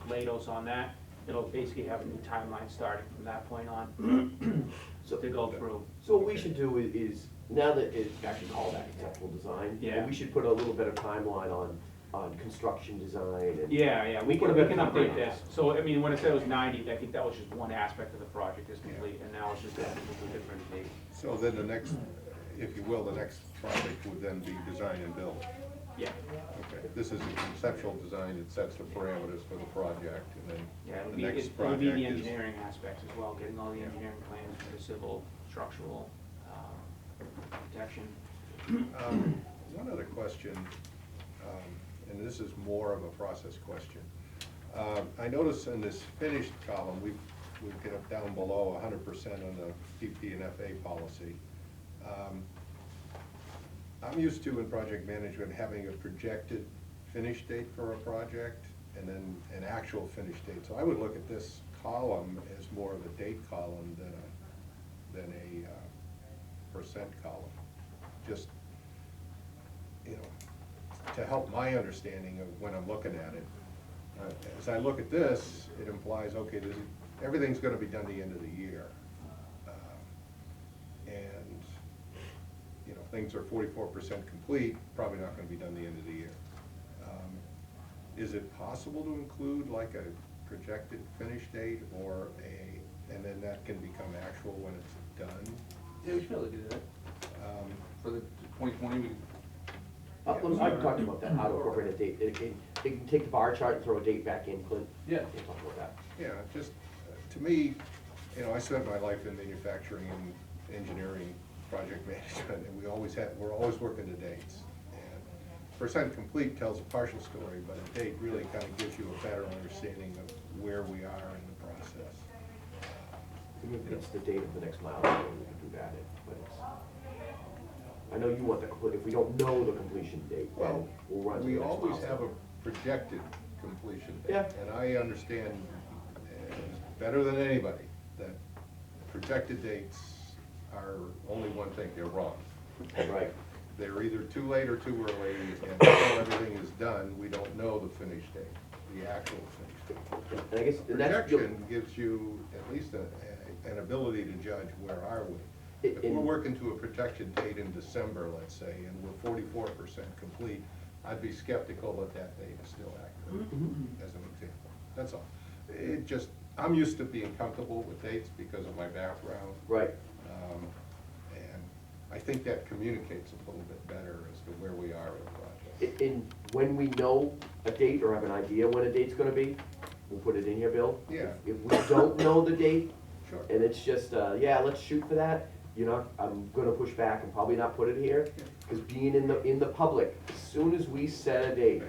Lados on that, it'll basically have a new timeline starting from that point on So, to go through. so what we should do is, now that it's actually called architectural design, Yeah. we should put a little bit of timeline on construction design and. Yeah, we Put a can, bit we can of time update on this. So, I mean, when it said it was 90, I think that was just one aspect of the project is complete, and now it's just added to a different date. So then the next, if you will, the next project would then be design and build. Yeah, Okay, this is a conceptual design, it sets the parameters for the project, and then yeah, it'll the be, next it'll be project the is. engineering aspects as well, getting all the engineering plans for the civil, structural, protection. One other question, and this is more of a process question. I notice in this finished column, we've got it down below 100% on the PP and FA policy. I'm used to in project management having a projected finish date for a project and then an actual finish date. So I would look at this column as more of a date column than a percent column. Just, you know, to help my understanding of when I'm looking at it. As I look at this, it implies, okay, everything's gonna be done the end of the year. And, you know, things are 44% complete, probably not gonna be done the end of the year. Is it possible to include like a projected finish date or and then that can become actual when it's done? Yeah, we should be able to do that. For the 2020, we, I've talked about that, how to incorporate a date. It can take the bar chart and throw a date back in, Clint. yeah. We'll talk about that. Yeah, just, to me, you know, I spent my life in manufacturing and engineering, project management, and we're always working to dates. And percent complete tells a partial story, but a date really kind of gives you a better understanding of where we are in the process. If it's the date of the next milestone, we can do that, but it's, I know you want the, if we don't know the completion date, then Well, we'll run to the we next always have a milestone. projected completion date. Yeah. And I understand better than anybody that projected dates are only one thing, they're wrong. Right, They're either too late or too early, and until everything is done, we don't know the finish date, the actual finish date. and I guess, and that's. Projection gives you at least an ability to judge where are we. If we're working to a projection date in December, let's say, and we're 44% complete, I'd be skeptical that that date is still accurate, as an example. That's all. It just, I'm used to being comfortable with dates because of my background. Right, And I think that communicates a little bit better as to where we are in the project. in, when we know a date or have an idea when a date's gonna be, we'll put it in here, Bill. Yeah. If we don't know the date, Sure. and it's just, yeah, let's shoot for that, I'm gonna push back and probably not put it here, because being in the public, as soon as we set a date,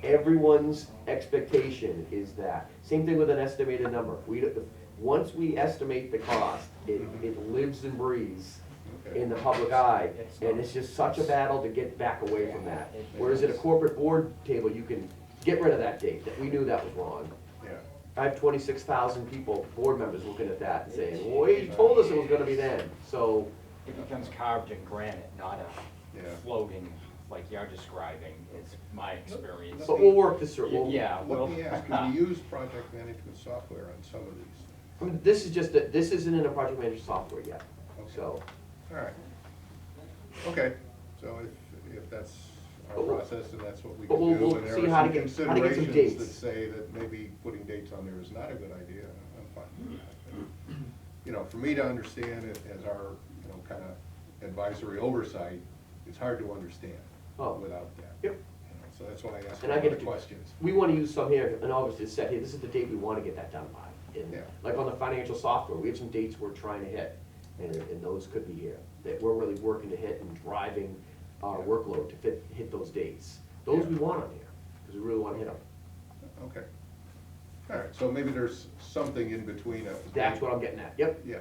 everyone's expectation is that. Same thing with an estimated number. Once we estimate the cost, it lives and breathes in the public eye, and it's just such a battle to get back away from that. Whereas at a corporate board table, you can get rid of that date, that we knew that was wrong. Yeah. I have 26,000 people, board members looking at that and saying, well, you told us it was gonna be then, so. It becomes carved in granite, not Yeah. a floating, like you're describing, is my experience. But we'll work this through. We'll- Yeah, Let well. me ask, can you use project management software on some of these? I mean, this is just, this isn't in a project manager software yet, so. All right. Okay, so if that's our But we'll- process and that's what we but can we'll- do, we'll and there see are how to some get some considerations that dates. say that maybe putting dates on there is not a good idea, I'm fine with that. But, you know, for me to understand it as our, you know, kind of advisory oversight, it's hard to understand Oh. without that. Yep. You know, so that's why I asked And a I lot get of it. questions. We wanna use some here, in August, it's set here, this is the date we wanna get that done by. And Yeah. like on the financial software, we have some dates we're trying to hit, and those could be here. That we're really working to hit and driving our workload to hit those dates. Those we want on here, because we really wanna hit them. Okay. All right, so maybe there's something in between. That's what I'm getting at, yep. Yeah.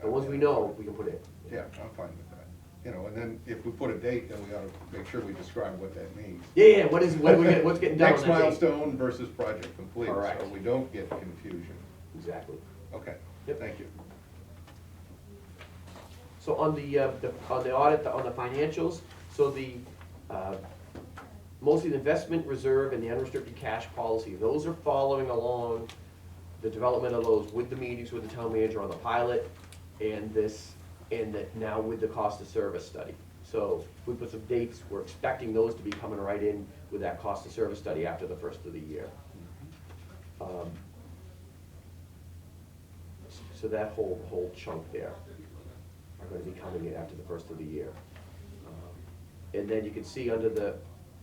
The ones we know, we can put in. Yeah, I'm fine with that. You know, and then if we put a date, then we ought to make sure we describe what that means. Yeah, what's getting done on Next that date? milestone versus project complete, Correct. so we don't get confusion. Exactly. Okay, Yep. thank you. So on the audit, on the financials, so mostly the investment reserve and the unrestricted cash policy, those are following along the development of those with the meetings with the town manager on the pilot, and now with the cost of service study. So we put some dates, we're expecting those to be coming right in with that cost of service study after the first of the year. So that whole chunk there are gonna be coming in after the first of the year. And then you can see under the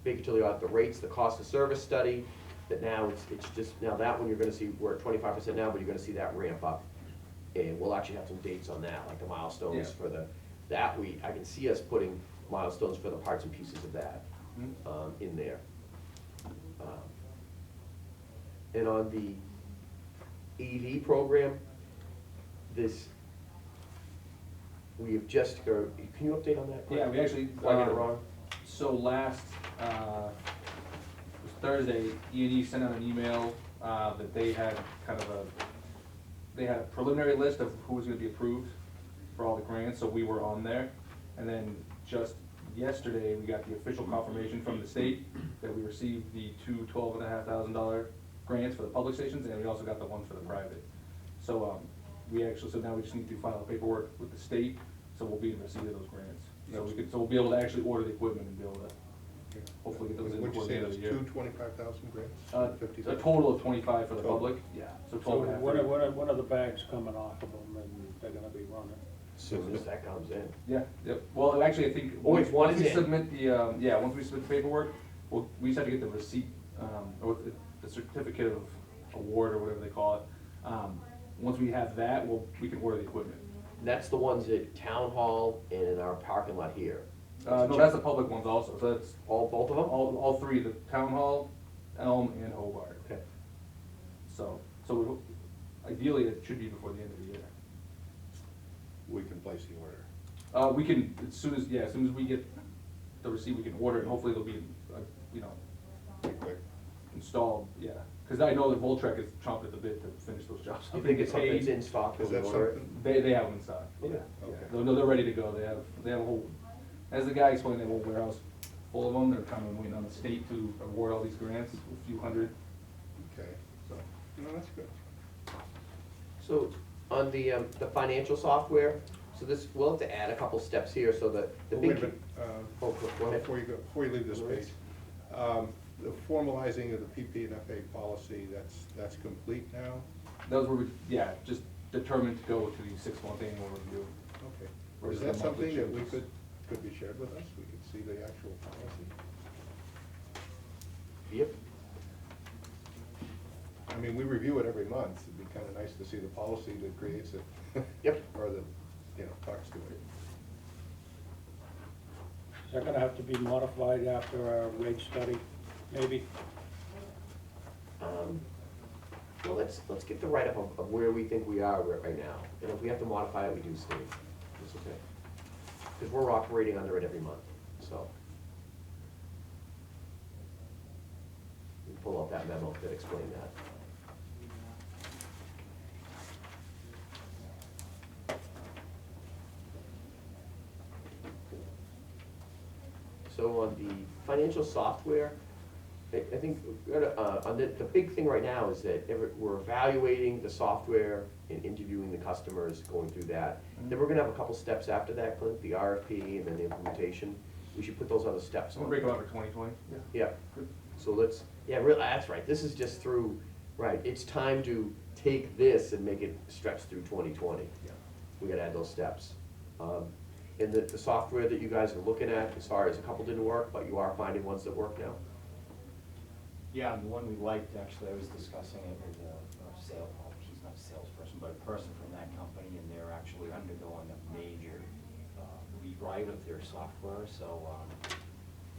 big utility audit, the rates, the cost of service study, that now it's just, now that one you're gonna see, we're at 25% now, but you're gonna see that ramp up. And we'll actually have some dates on that, like the milestones Yeah. for I can see us putting milestones for the parts and pieces of that, in there. And on the EV program, we have just, can you update on that? Yeah, we actually, Did I get it wrong? so last, it was Thursday, E&E sent out an email, that they had they had a preliminary list of who was gonna be approved for all the grants, so we were on there. And then just yesterday, we got the official confirmation from the state that we received the two $12,500 grants for the public stations, and we also got the one for the private. So, so now we just need to file paperwork with the state, so we'll be in receipt of those grants. So we'll be able to actually order the equipment and be able to hopefully get those in What'd you before say, the end of there's the year. two 25,000 grants? A 50,000? total of 25 for the Total. public, yeah, so So 12 and a half. when are the bags coming off of them and they're gonna be running? As soon as that comes in. Yeah, yep, well, actually, I think, Oh, it's one once is we in. submit once we submit the paperwork, we just have to get the receipt, or the certificate of award, or whatever they call it. Once we have that, we can order the equipment. And that's the ones at Town Hall and in our parking lot here. No, that's the public ones also, so that's Both of them? all three, the Town Hall, Elm, and Hobart. Okay. So ideally, it should be before the end of the year. We can place the order. We can, as soon as we get the receipt, we can order it, and hopefully it'll be, Pretty quick. installed, yeah. Because I know that Voltrek is chomping at the bit to finish those jobs. You think it's something that's in stock? Is when that we order it? something? They have them in stock, yeah. Okay. Yeah. No, they're ready to go, they have a whole, as the guy explained, they have a whole warehouse full of them, they're kind of waiting on the state to award all these grants, a few hundred, Okay, so. no, that's good. So on the financial software, so we'll have to add a couple steps here, so that the Well, big. wait a minute, Oh, go ahead. Before you leave this page, the formalizing of the PP and FA policy, that's complete now? Those were, just determined to go to the 6-month annual review. Okay. Versus Is that the monthly something that we changes. could be shared with us? We could see the actual policy? Yep. I mean, we review it every month. It'd be kind of nice to see the policy that creates it. Yep. Or that, talks to it. Is that gonna have to be modified after our rate study, maybe? Well, let's get the write-up of where we think we are right now, and if we have to modify it, we do, Steve. It's okay. Because we're operating under it every month, so. We pull out that memo that explained that. So on the financial software, I think, on the big thing right now is that we're evaluating the software and interviewing the customers, going through that. Then we're gonna have a couple steps after that, Clint, the RFP and then the implementation. We should put those other steps So on. we'll break them up for 2020? Yeah, Good. so that's right, this is just through, right, it's time to take this and make it stretch through 2020. Yeah. We gotta add those steps. And the software that you guys are looking at, as far as a couple didn't work, but you are finding ones that work now? Yeah, the one we liked, actually, I was discussing it with he's not a salesperson, but a person from that company, and they're actually undergoing a major rewrite of their software, so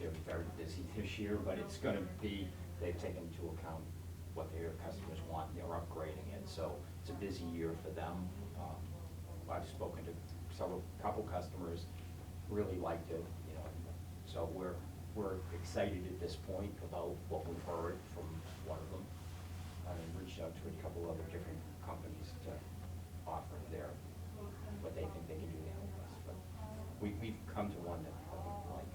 they're very busy this year, but it's gonna be, they've taken into account what their customers want, and they're upgrading it, so it's a busy year for them. I've spoken to couple customers, really liked it, so we're excited at this point about what we've heard from one of them. And reached out to a couple other different companies to offer what they think they can do to help us, but we've come to one that we like.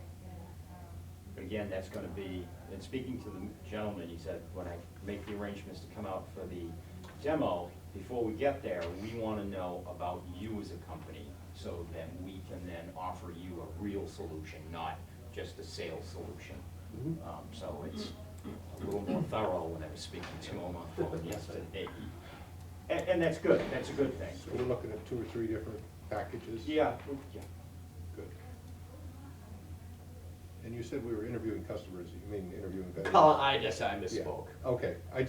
But again, that's gonna be, and speaking to the gentleman, he said, when I make the arrangements to come out for the demo, before we get there, we wanna know about you as a company, so that we can then offer you a real solution, not just a sales solution. So it's a little more thorough when I was speaking to him on the phone yesterday. And that's good, that's a good thing. So we're looking at 2 or 3 different packages? Yeah, Good. And you said we were interviewing customers, you mean interviewing vendors? I Yeah. misspoke. Okay, I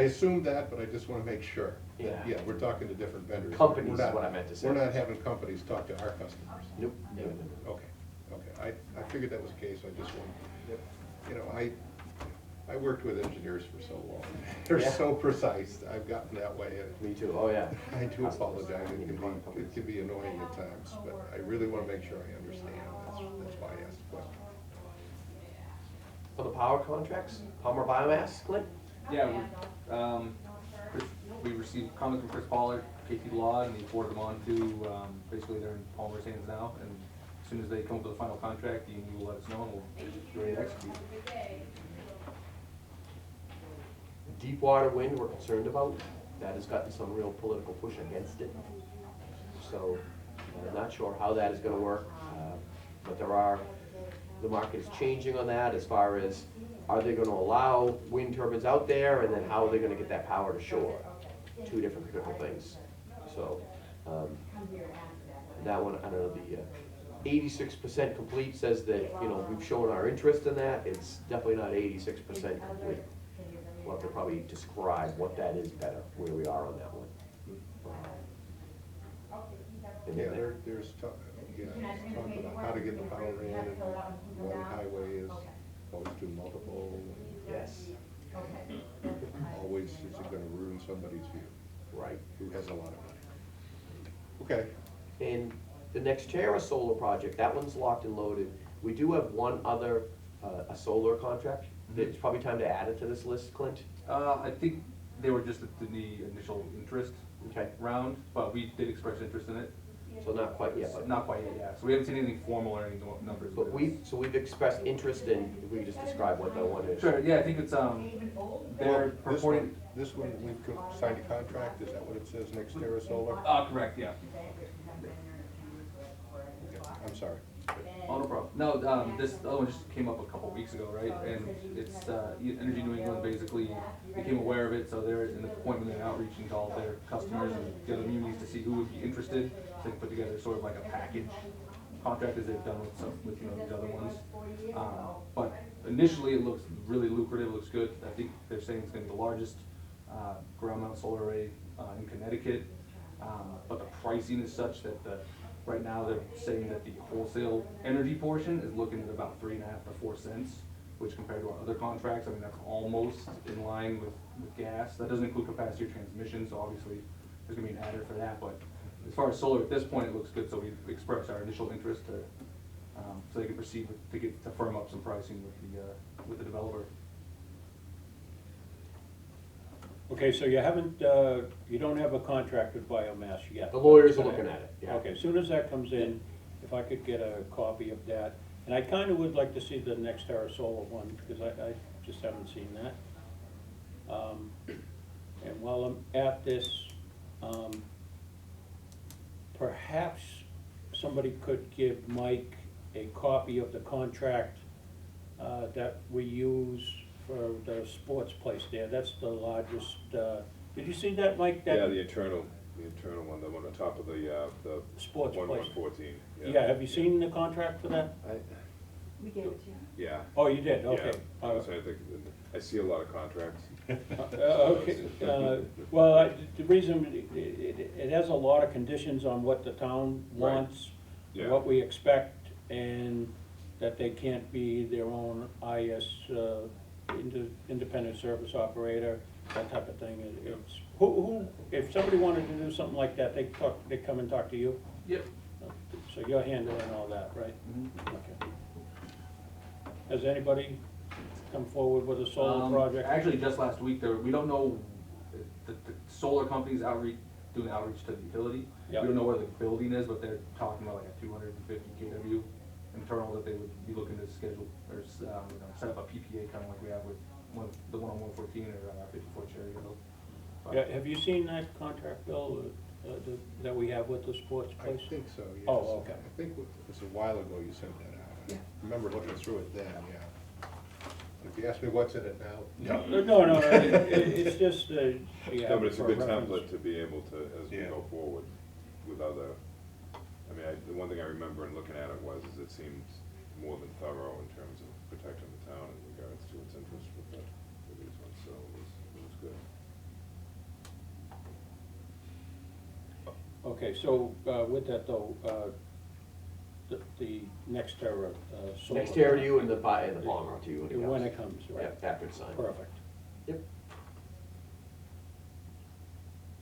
assumed that, but I just wanna make sure. that, Yeah. We're talking to different vendors. Companies We're is what I meant to say. We're not having companies talk to our customers. Nope. Okay, I figured that was the case, I just wanted, you know, I worked with engineers for so long. They're Yeah. so precise, I've gotten that way, and Me too, oh yeah. I do apologize, it can be annoying at times, but I really wanna make sure I understand, that's why I asked the question. For the power contracts, Palmer Biomass, Clint? Yeah, we received comments from Chris Pollard, KP Law, and he forwarded them on to, basically they're in Palmer's hands now, and as soon as they come up with a final contract, you will let us know, and we'll be ready to execute. Deepwater wind we're concerned about, that has gotten some real political push against it. So, I'm not sure how that is gonna work, but the market is changing on that as far as, are they gonna allow wind turbines out there, and then how are they gonna get that power to shore? 2 different critical things. So, that one, I don't know, the 86% complete says that, you know, we've shown our interest in that, it's definitely not 86% complete. We'll have to probably describe what that is better, where we are on that one. And Yeah, then there's talk about how to get the power in, and one highway is opposed to multiple. yes, Always is it gonna ruin somebody's view, right. who has a lot of money. Okay, And the NextEra solar project, that one's locked and loaded. We do have one other, a solar contract. It's probably time to add it to this list, Clint. I think they were just at the initial interest Okay, round, but we did express interest in it. so not quite yet, but. Not quite yet, yeah, so we haven't seen anything formal or any numbers. But we've expressed interest in, if we could just describe what that one is. Sure, yeah, I think it's, they're well, purporting. this one, we've signed a contract, is that what it says, NextEra Solar? Correct, yeah. I'm sorry. Oh, no problem. No, this other one just came up a couple weeks ago, right? And it's, Energy New England basically became aware of it, so they're in the point where they're outreaching to all their customers and the other communities to see who would be interested. So they can put together sort of like a package contract as they've done with some, with, you know, these other ones. But initially it looks really lucrative, it looks good. I think they're saying it's gonna be the largest, ground mount solar array, in Connecticut. But the pricing is such that right now they're saying that the wholesale energy portion is looking at about 3.5 to 4 cents, which compared to our other contracts, I mean, that's almost in line with gas. That doesn't include capacity or transmission, so obviously there's gonna be an adder for that, but as far as solar at this point, it looks good, so we've expressed our initial interest to, so they can proceed to firm up some pricing with the developer. Okay, so you haven't, you don't have a contract with Biomass yet? The lawyers are looking at it, yeah. Okay, as soon as that comes in, if I could get a copy of that, and I kinda would like to see the NextEra Solar one, because I just haven't seen that. And while I'm at this, perhaps somebody could give Mike a copy of the contract that we use for the sports place there. That's the largest, did you see that, Mike? That- Yeah, the internal one, the one on top of the Sports place. 1114. Yeah, have you seen the contract for that? We gave it to you. Yeah. Oh, you did, okay. Yeah, honestly, I think, I see a lot of contracts. Okay, well, the reason, it has a lot of conditions on what the town Right. wants, Yeah. what we expect, and that they can't be their own independent service operator, that type of thing. It's, who, if somebody wanted to do something like that, they come and talk to you? Yep. So you're handling all that, right? Okay. Has anybody come forward with a solar project? Actually, just last week, we don't know, the solar company's doing outreach to the utility. Yeah. We don't know where the building is, but they're talking about like a 250 kW internal that they would be looking to schedule, or set up a PPA, kind of like we have with the one on 114 or 54 Cherry Hill. Yeah, have you seen that contract, Bill, that we have with the sports I place? think so, yes. Oh, okay. I think it was a while ago you sent that out. I remember looking through it then, yeah. If you ask me what's in it now, No, it's just, yeah. No, but it's a for good reference. template to be able to, as we Yeah. go forward with other, I mean, the one thing I remember in looking at it was, is it seemed more than thorough in terms of protecting the town in regards to its interest with these ones, so it was good. Okay, so, with that though, the Nextera, solar. Next year to you and the Palmer to you when it comes. When it comes, right? Yeah, after it's signed. Perfect. Yep.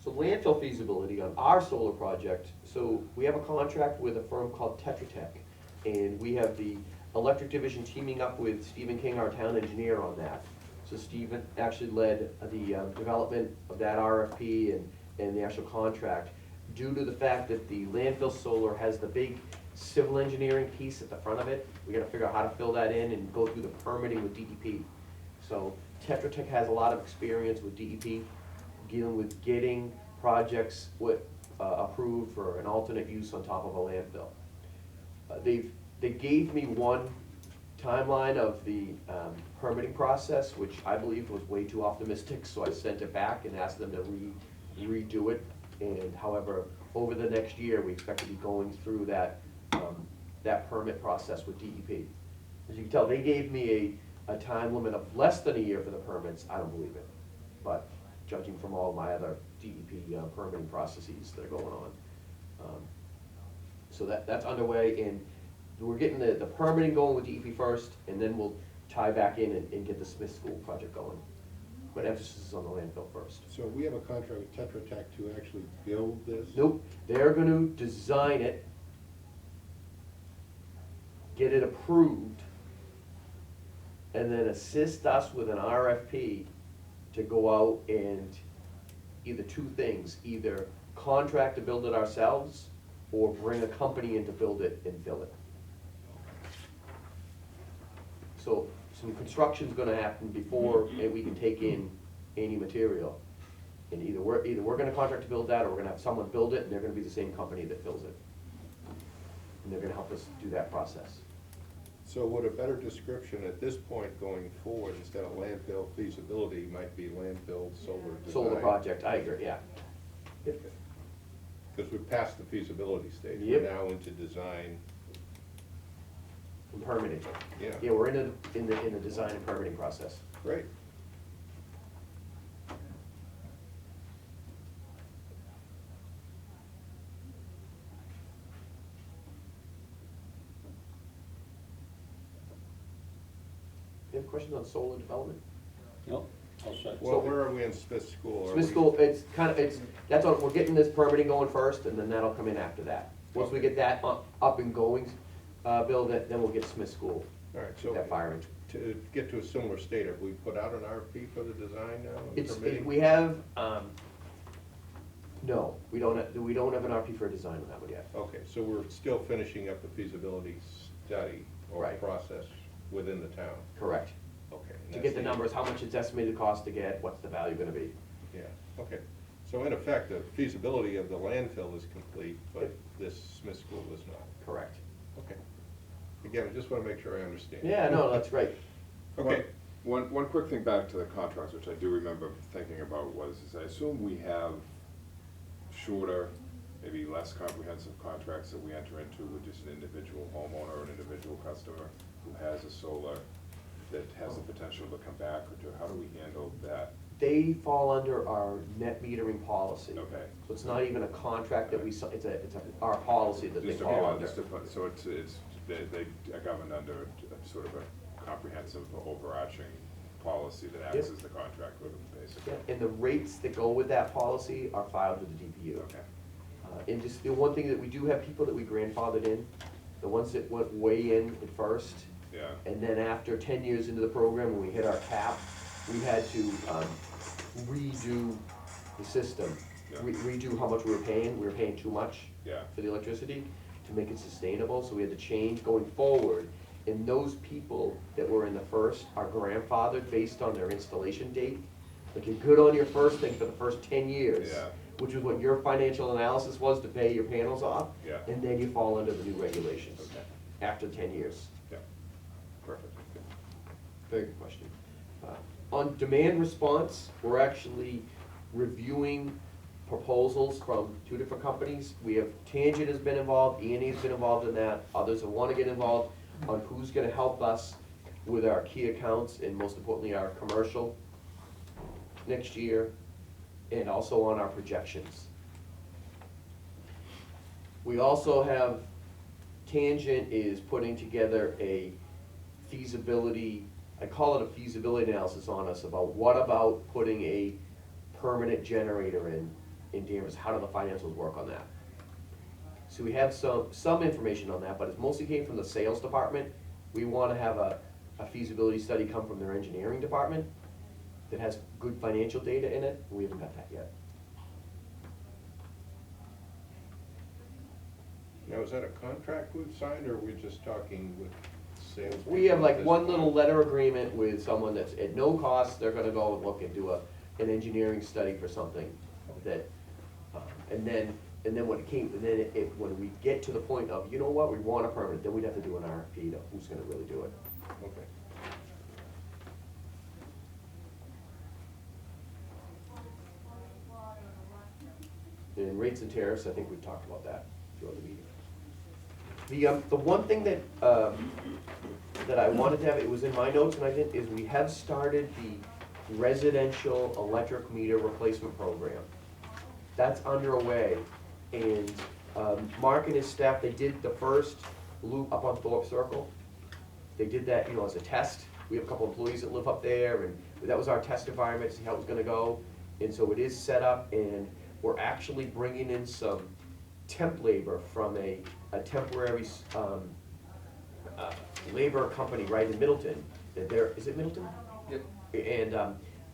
So landfill feasibility on our solar project, so we have a contract with a firm called Tetra Tech, and we have the electric division teaming up with Stephen King, our town engineer, on that. So Stephen actually led the development of that RFP and the actual contract, due to the fact that the landfill solar has the big civil engineering piece at the front of it. We gotta figure out how to fill that in and go through the permitting with DEP. So Tetra Tech has a lot of experience with DEP, dealing with getting projects approved for an alternate use on top of a landfill. They gave me one timeline of the permitting process, which I believe was way too optimistic, so I sent it back and asked them to redo it. And however, over the next year, we expect to be going through that permit process with DEP. As you can tell, they gave me a time limit of less than a year for the permits. I don't believe it. But judging from all my other DEP permitting processes that are going on. So that's underway, and we're getting the permitting going with DEP first, and then we'll tie back in and get the Smith School project going. But emphasis is on the landfill first. so we have a contract with Tetra Tech to actually build this? Nope, they're gonna design it, get it approved, and then assist us with an RFP to go out and either two things, either contract to build it ourselves, or bring a company in to build it and fill it. So some construction's gonna happen before we can take in any material. And either we're gonna contract to build that, or we're gonna have someone build it, and they're gonna be the same company that fills it. And they're gonna help us do that process. So would a better description at this point going forward, instead of landfill feasibility, might be landfill solar design? Solar project, I agree, yeah. Because we're past the feasibility stage, Yep. we're now into design, And permitting. yeah, Yeah, we're in the design and permitting process. great. You have questions on solar development? Nope, all set. Well, where are we in Smith School? Are Smith we- School, that's what, we're getting this permitting going first, and then that'll come in after that. Once we get that up and going, Bill, then we'll get Smith School, All right, so that fire engine. to get to a similar state, have we put out an RFP for the design now? and It's, permitting? we have, no, we don't have an RP for a design on that one yet. Okay, so we're still finishing up the feasibility study or Right. process within the town? Correct. Okay. and To that's get the numbers, how much it's estimated cost to get, what's the value gonna be? Yeah, okay. So in effect, the feasibility of the landfill is complete, but this Smith School is not. Correct. Okay. Again, I just want to make sure I understand. Yeah, no, that's great. Okay. One quick thing back to the contracts, which I do remember thinking about was, is I assume we have shorter, maybe less comprehensive contracts that we enter into with just an individual homeowner or an individual customer who has a solar that has the potential to come back, or how do we handle that? They fall under our net metering policy. Okay. So it's not even a contract that we, it's our policy that they Just to- fall yeah, under. just to put- So they are governed under a sort of a comprehensive overarching policy that acts Yep. as the contract with them, basically. Yeah, and the rates that go with that policy are filed with the DPU. Okay. And just the one thing that we do have people that we grandfathered in, the ones that went way in at first, Yeah. and then after 10 years into the program, when we hit our cap, we had to redo the system. Yeah. Redo how much we were paying too much Yeah. for the electricity to make it sustainable, so we had to change going forward. And those people that were in the first are grandfathered based on their installation date, Like you're good on your first thing for the first 10 years. Yeah. Which is what your financial analysis was to pay your panels off. Yeah. And then you fall under the new regulations Okay. after 10 years. Yeah, perfect. Very good question. On demand response, we're actually reviewing proposals from 2 different companies. We have Tangent has been involved, E&E's been involved in that, others that want to get involved on who's gonna help us with our key accounts and most importantly, our commercial next year, and also on our projections. We also have, Tangent is putting together a feasibility, I call it a feasibility analysis on us about what about putting a permanent generator in Danvers, how do the financials work on that? So we have some information on that, but it mostly came from the sales department. We wanna have a feasibility study come from their engineering department that has good financial data in it, we haven't got that yet. Now, is that a contract we've signed, or are we just talking with sales? We have people like at this one point? little letter agreement with someone that's at no cost, they're gonna go and look and do an engineering study for something that, and then when it came, and then when we get to the point of, you know what, we want a permit, then we'd have to do an RFP to who's gonna really do it. Okay. And rates and tariffs, I think we've talked about that throughout the meeting. The one thing that, that I wanted to have, it was in my notes and I didn't, is we have started the residential electric meter replacement program. That's underway, and Mark and his staff, they did the first loop up on Thorpe Circle. They did that, as a test. We have a couple employees that live up there, and that was our test environment, to see how it was gonna go. And so it is set up, and we're actually bringing in some temp labor from a temporary labor company right in Middleton. That is it Middleton? Yep.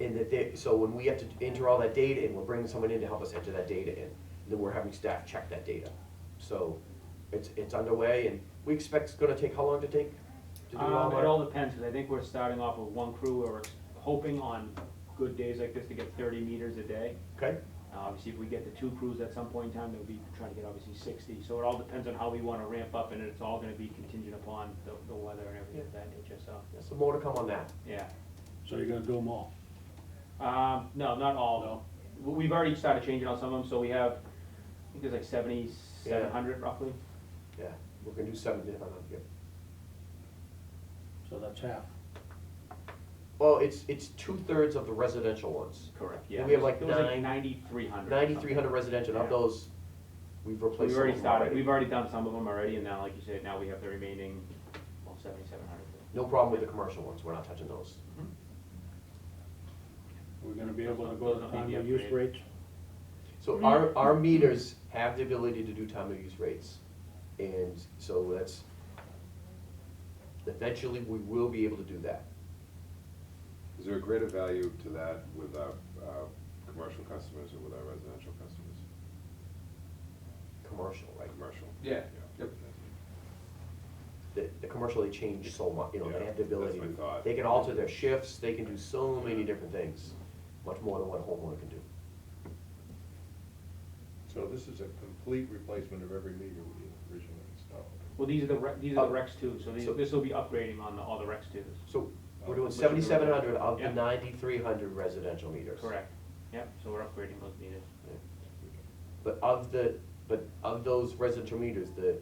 And that they, so when we have to enter all that data in, we're bringing someone in to help us enter that data in. Then we're having staff check that data. So it's underway, and we expect it's gonna take, how long to take to do all It that? all depends, because I think we're starting off with one crew, or hoping on good days like this to get 30 meters a day. Okay, Obviously, if we get the 2 crews at some point in time, they'll be trying to get obviously 60. So it all depends on how we want to ramp up, and it's all gonna be contingent upon the weather and everything of that nature, so, there's some more to come on that. yeah. So you're gonna do them all? No, not all. We've already started changing out some of them, so we have, I think there's like 7,700 roughly. Yeah, we're gonna do 7,500, yeah. So that's half. Well, it's 2/3 of the residential ones. Correct, yeah. And we have like It was like 9,300 9,300. residential, of Yeah. those, we've replaced We've some already of them started, already. we've already done some of them already, and now, like you said, now we have the remaining, 7,700. No problem with the commercial ones, we're not touching those. We're gonna be able to go to Those don't time need of the use upgrade. rates? So our meters have the ability to do time of use rates. And so that's, eventually we will be able to do that. Is there a greater value to that with our commercial customers or with our residential customers? Commercial, right? Commercial? Yeah. Yep. The commercial, they change so much, they Yeah, have the ability, that's my thought. they can alter their shifts, they can do so many different things, much more than what a homeowner can do. So this is a complete replacement of every meter we originally installed. Well, these are the Rex 2, so So- this will be upgrading on all the Rex 2s. So we're doing Which is 7,700 of the Yeah. 9,300 residential meters. Correct, yep, so we're upgrading those meters. But of those residential meters, the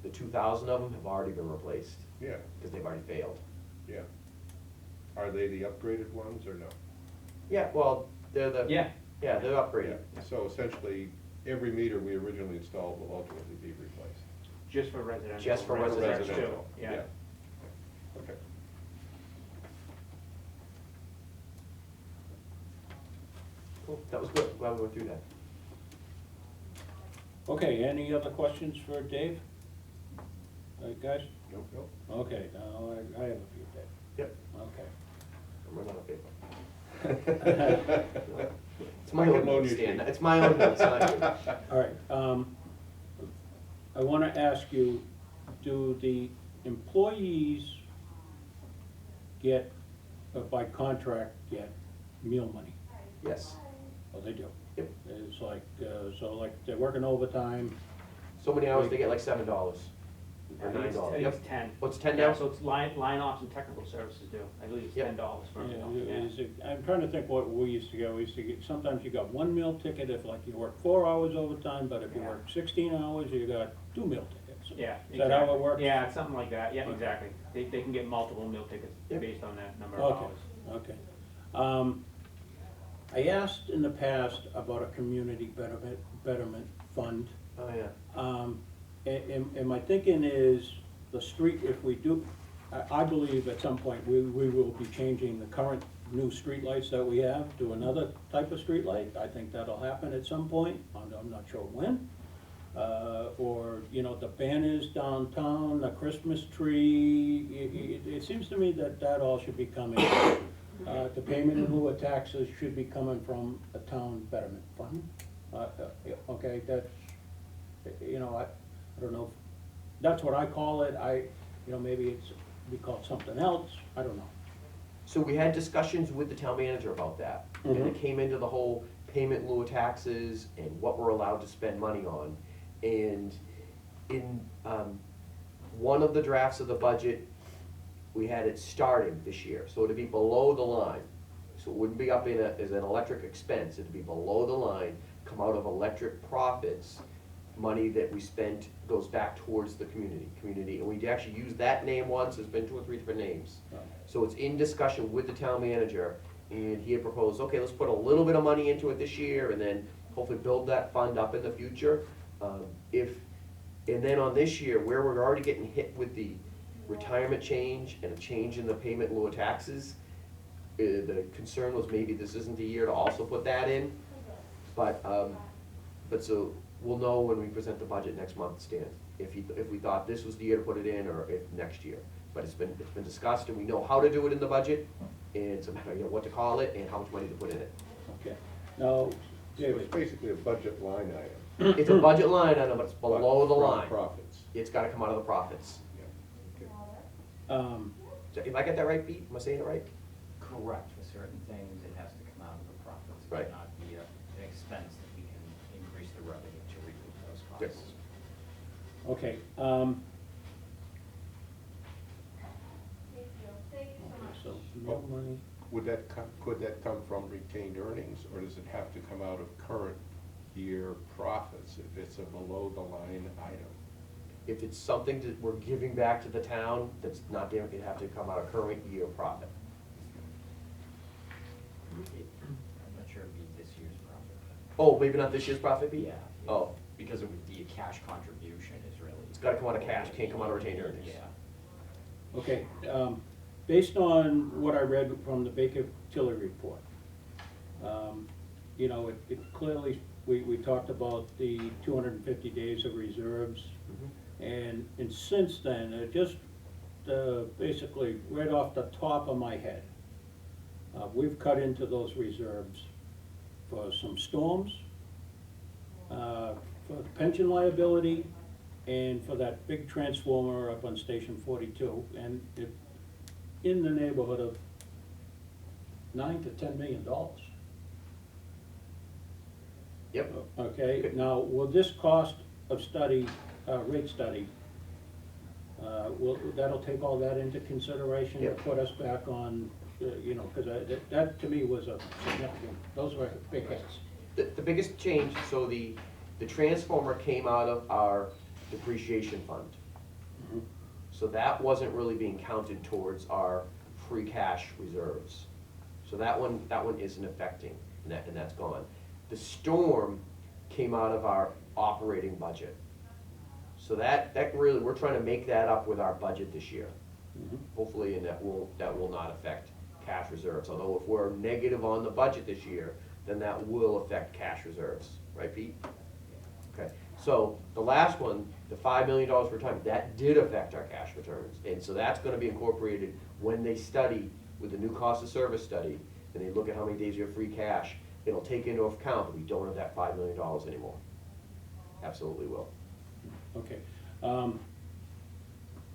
2,000 of them have already been replaced, Yeah, because they've already failed. yeah. Are they the upgraded ones or no? Yeah, well, they're the. Yeah. Yeah, they're upgraded. Yeah. So essentially, every meter we originally installed will ultimately be replaced. Just for residential. Just for Rex residential. 2, yeah. Okay. Cool, that was good, glad we went through that. Okay, any other questions for Dave? Guys? Nope, nope. Okay, now I have a few, Dave. Yep. Okay. I'm running out of paper. It's my I can own loan notes, you Stan, sheet. it's my own notes, not yours. All right, I wanna ask you, do the employees get, by contract, get meal money? Yes. Oh, they do? Yep. It's like, so like they're working overtime, So many hours, they get like $7 or I think $9. it's Yep. 10. Oh, it's 10 Yeah, now? so it's line ops and technical services do, I believe it's Yep. $10 for, Yeah, yeah. I'm trying to think what we used to get, sometimes you got one meal ticket if like you work 4 hours overtime, but if you Yeah. work 16 hours, you got 2 meal tickets. Yeah. Is that how it exactly. works? Yeah, it's something like that, yeah, Okay. exactly. They can get multiple meal tickets Yep. based on that number of Okay, hours. okay. I asked in the past about a community betterment fund. Oh, yeah. And my thinking is, the street, if we do, I believe at some point, we will be changing the current new streetlights that we have to another type of streetlight. I think that'll happen at some point, I'm not sure when. Or, you know, the banners downtown, the Christmas tree, it seems to me that that all should be coming. The payment in lieu of taxes should be coming from a town betterment fund. Okay, that's, you know, I don't know, that's what I call it, you know, maybe it's, we call it something else, I don't know. So we had discussions with the town manager about that, and it came into the whole payment in lieu of taxes and what we're allowed to spend money on. And in one of the drafts of the budget, we had it starting this year, so it'd be below the line. So it wouldn't be up as an electric expense, it'd be below the line, come out of electric profits. Money that we spent goes back towards the community, and we actually used that name once, there's been 2 or 3 different names. So it's in discussion with the town manager, and he had proposed, okay, let's put a little bit of money into it this year, and then hopefully build that fund up in the future. And then on this year, where we're already getting hit with the retirement change and a change in the payment in lieu of taxes, the concern was maybe this isn't the year to also put that in, but so we'll know when we present the budget next month, Stan, if we thought this was the year to put it in, or if next year. But it's been discussed, and we know how to do it in the budget, and it's a matter of, you know, what to call it and how much money to put in it. Okay, now, So David, it's basically a budget line item. It's a budget line item, but it's below the from line. Profits. It's gotta come out of the profits. Yeah. Okay. So if I get that right, Pete, am I saying it right? Correct, for certain things, it has to come out of the profits. It Right. cannot be an expense that we can increase the revenue to recoup those Yes. costs. okay, so, no money, Could that come from retained earnings, or does it have to come out of current year profits if it's a below the line item? If it's something that we're giving back to the town, that's not, it'd have to come out of current year profit. I'm not sure it'd be this year's profit. Oh, maybe not this year's profit, Pete? Yeah. Oh, Because it would be a cash contribution is really. it's gotta come out of cash, can't come out of retained earnings. Yeah. okay, based on what I read from the Baker Tilly report, you know, it clearly, we talked about the 250 days of reserves, and since then, just basically, right off the top of my head, we've cut into those reserves for some storms, for the pension liability, and for that big transformer up on Station 42, and in the neighborhood of $9 to $10 million. Yep. Okay, now, will this cost of study, rate study, that'll take all that into consideration to Yep. put us back on, you know, because that to me was a significant, those were big hits. The biggest change, so the transformer came out of our depreciation fund. So that wasn't really being counted towards our free cash reserves. So that one isn't affecting, and that's gone. The storm came out of our operating budget. So that really, we're trying to make that up with our budget this year. Hopefully, and that will not affect cash reserves. Although if we're negative on the budget this year, then that will affect cash reserves, right, Pete? Okay, so the last one, the $5 million for retirement, that did affect our cash returns. And so that's gonna be incorporated when they study with the new cost of service study, and they look at how many days you have free cash, it'll take into account that we don't have that $5 million anymore. Absolutely will. Okay.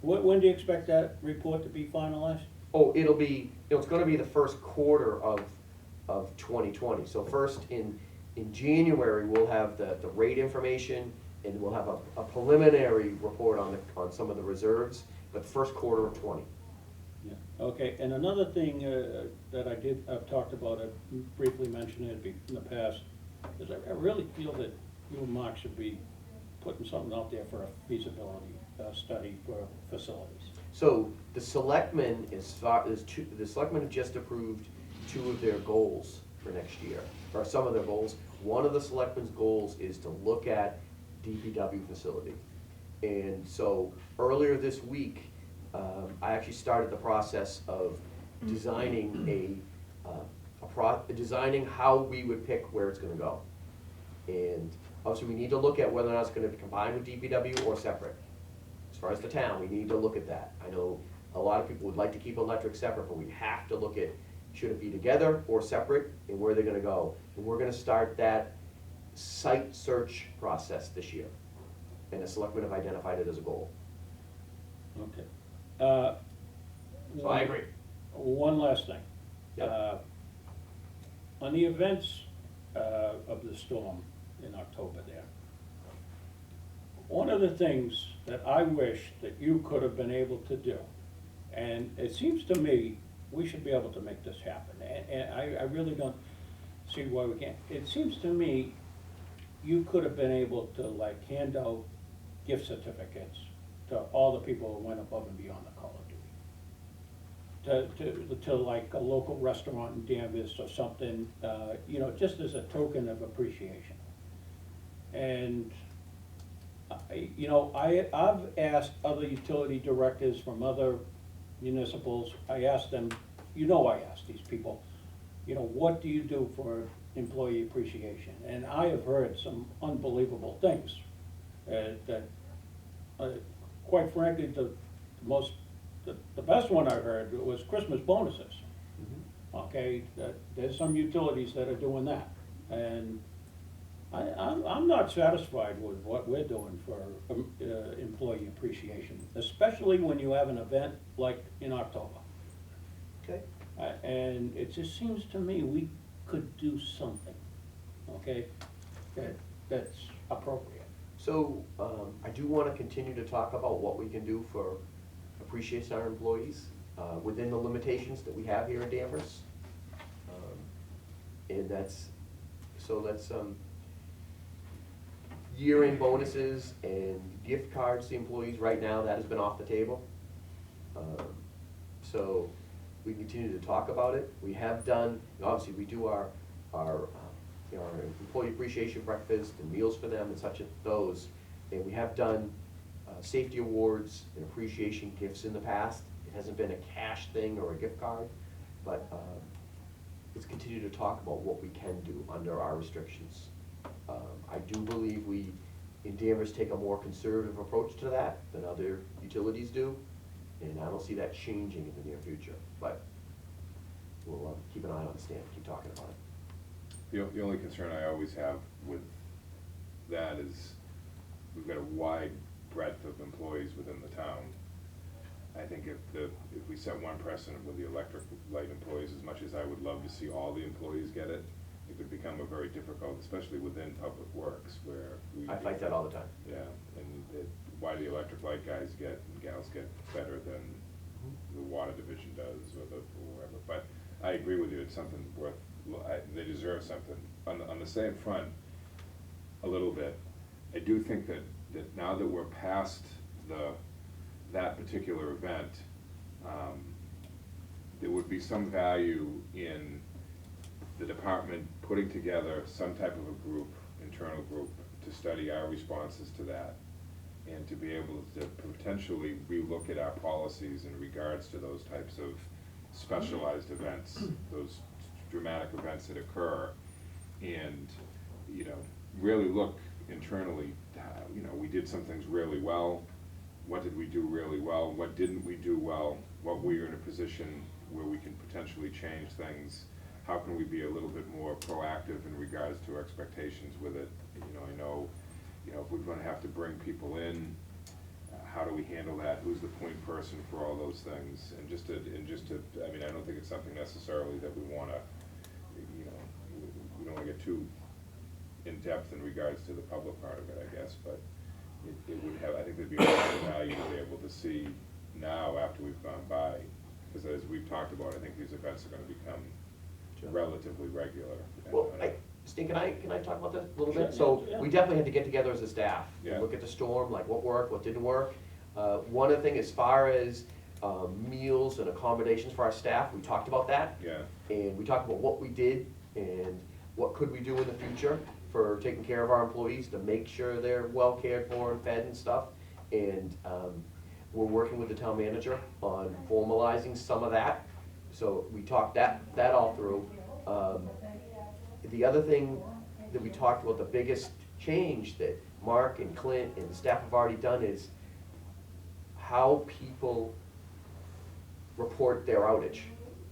When do you expect that report to be finalized? Oh, it's gonna be the first quarter of of 2020. So first in January, we'll have the rate information, and we'll have a preliminary report on some of the reserves, but first quarter of 20. Yeah, okay, and another thing that I've talked about, I briefly mentioned it in the past, is I really feel that you and Mark should be putting something out there for a feasibility study for facilities. So the selectmen the selectmen have just approved 2 of their goals for next year, or some of their goals. One of the selectmen's goals is to look at DPW facility. And so earlier this week, I actually started the process of designing designing how we would pick where it's gonna go. And obviously, we need to look at whether or not it's gonna be combined with DPW or separate. As far as the town, we need to look at that. I know a lot of people would like to keep electric separate, but we have to look at, should it be together or separate, and where they're gonna go. And we're gonna start that site search process this year. And the selectmen have identified it as a goal. Okay. So I agree. One last thing. Yep. On the events of the storm in October there, one of the things that I wish that you could have been able to do, and it seems to me we should be able to make this happen, and I really don't see why we can't. It seems to me you could have been able to like hand out gift certificates to all the people who went above and beyond the call of duty. To like a local restaurant in Danvers or something, you know, just as a token of appreciation. And, you know, I've asked other utility directors from other municipals, I asked them, you know, I asked these people, you know, what do you do for employee appreciation? And I have heard some unbelievable things that, quite frankly, the best one I heard was Christmas bonuses. Okay, there's some utilities that are doing that, and I'm not satisfied with what we're doing for employee appreciation, especially when you have an event like in October. Okay. And it just seems to me we could do something, okay, that's appropriate. So, I do wanna continue to talk about what we can do for appreciate our employees, within the limitations that we have here in Danvers. And that's year-end bonuses and gift cards to employees. Right now, that has been off the table. So, we continue to talk about it. We have done, obviously, we do our employee appreciation breakfast and meals for them and such as those. And we have done safety awards and appreciation gifts in the past. It hasn't been a cash thing or a gift card, but let's continue to talk about what we can do under our restrictions. I do believe we, in Danvers, take a more conservative approach to that than other utilities do, and I don't see that changing in the near future, but we'll keep an eye on the stand, keep talking about it. The only concern I always have with that is we've got a wide breadth of employees within the town. I think if we set one precedent with the electric light employees, as much as I would love to see all the employees get it, it could become a very difficult, especially within public works, where we. I fight that all the time. Yeah, and why the electric light guys get and gals get better than the water division does, or whatever. But I agree with you, it's something worth, they deserve something. On the same front, a little bit, I do think that now that we're past that particular event, there would be some value in the department putting together some type of a group, internal group, to study our responses to that, and to be able to potentially relook at our policies in regards to those types of specialized events, those dramatic events that occur, and, you know, really look internally, you know, we did some things really well, what did we do really well, what didn't we do well, what we're in a position where we can potentially change things, how can we be a little bit more proactive in regards to expectations with it. I know, if we're gonna have to bring people in, how do we handle that, who's the point person for all those things, and just to, I mean, I don't think it's something necessarily that we wanna you know, we don't wanna get too in-depth in regards to the public part of it, I guess, but it would have, I think there'd be a lot of value to be able to see now after we've gone by, because as we've talked about, I think these events are gonna become Sure. relatively regular. Well, Stan, can I talk about that a little Sure, bit? So, yeah. we definitely had to get together as a staff, Yeah. and look at the storm, like what worked, what didn't work. One of the things, as far as meals and accommodations for our staff, we talked about that. Yeah, And we talked about what we did and what could we do in the future for taking care of our employees, to make sure they're well cared for and fed and stuff. And we're working with the town manager on formalizing some of that. So we talked that all through. The other thing that we talked about, the biggest change that Mark and Clint and the staff have already done is how people report their outage.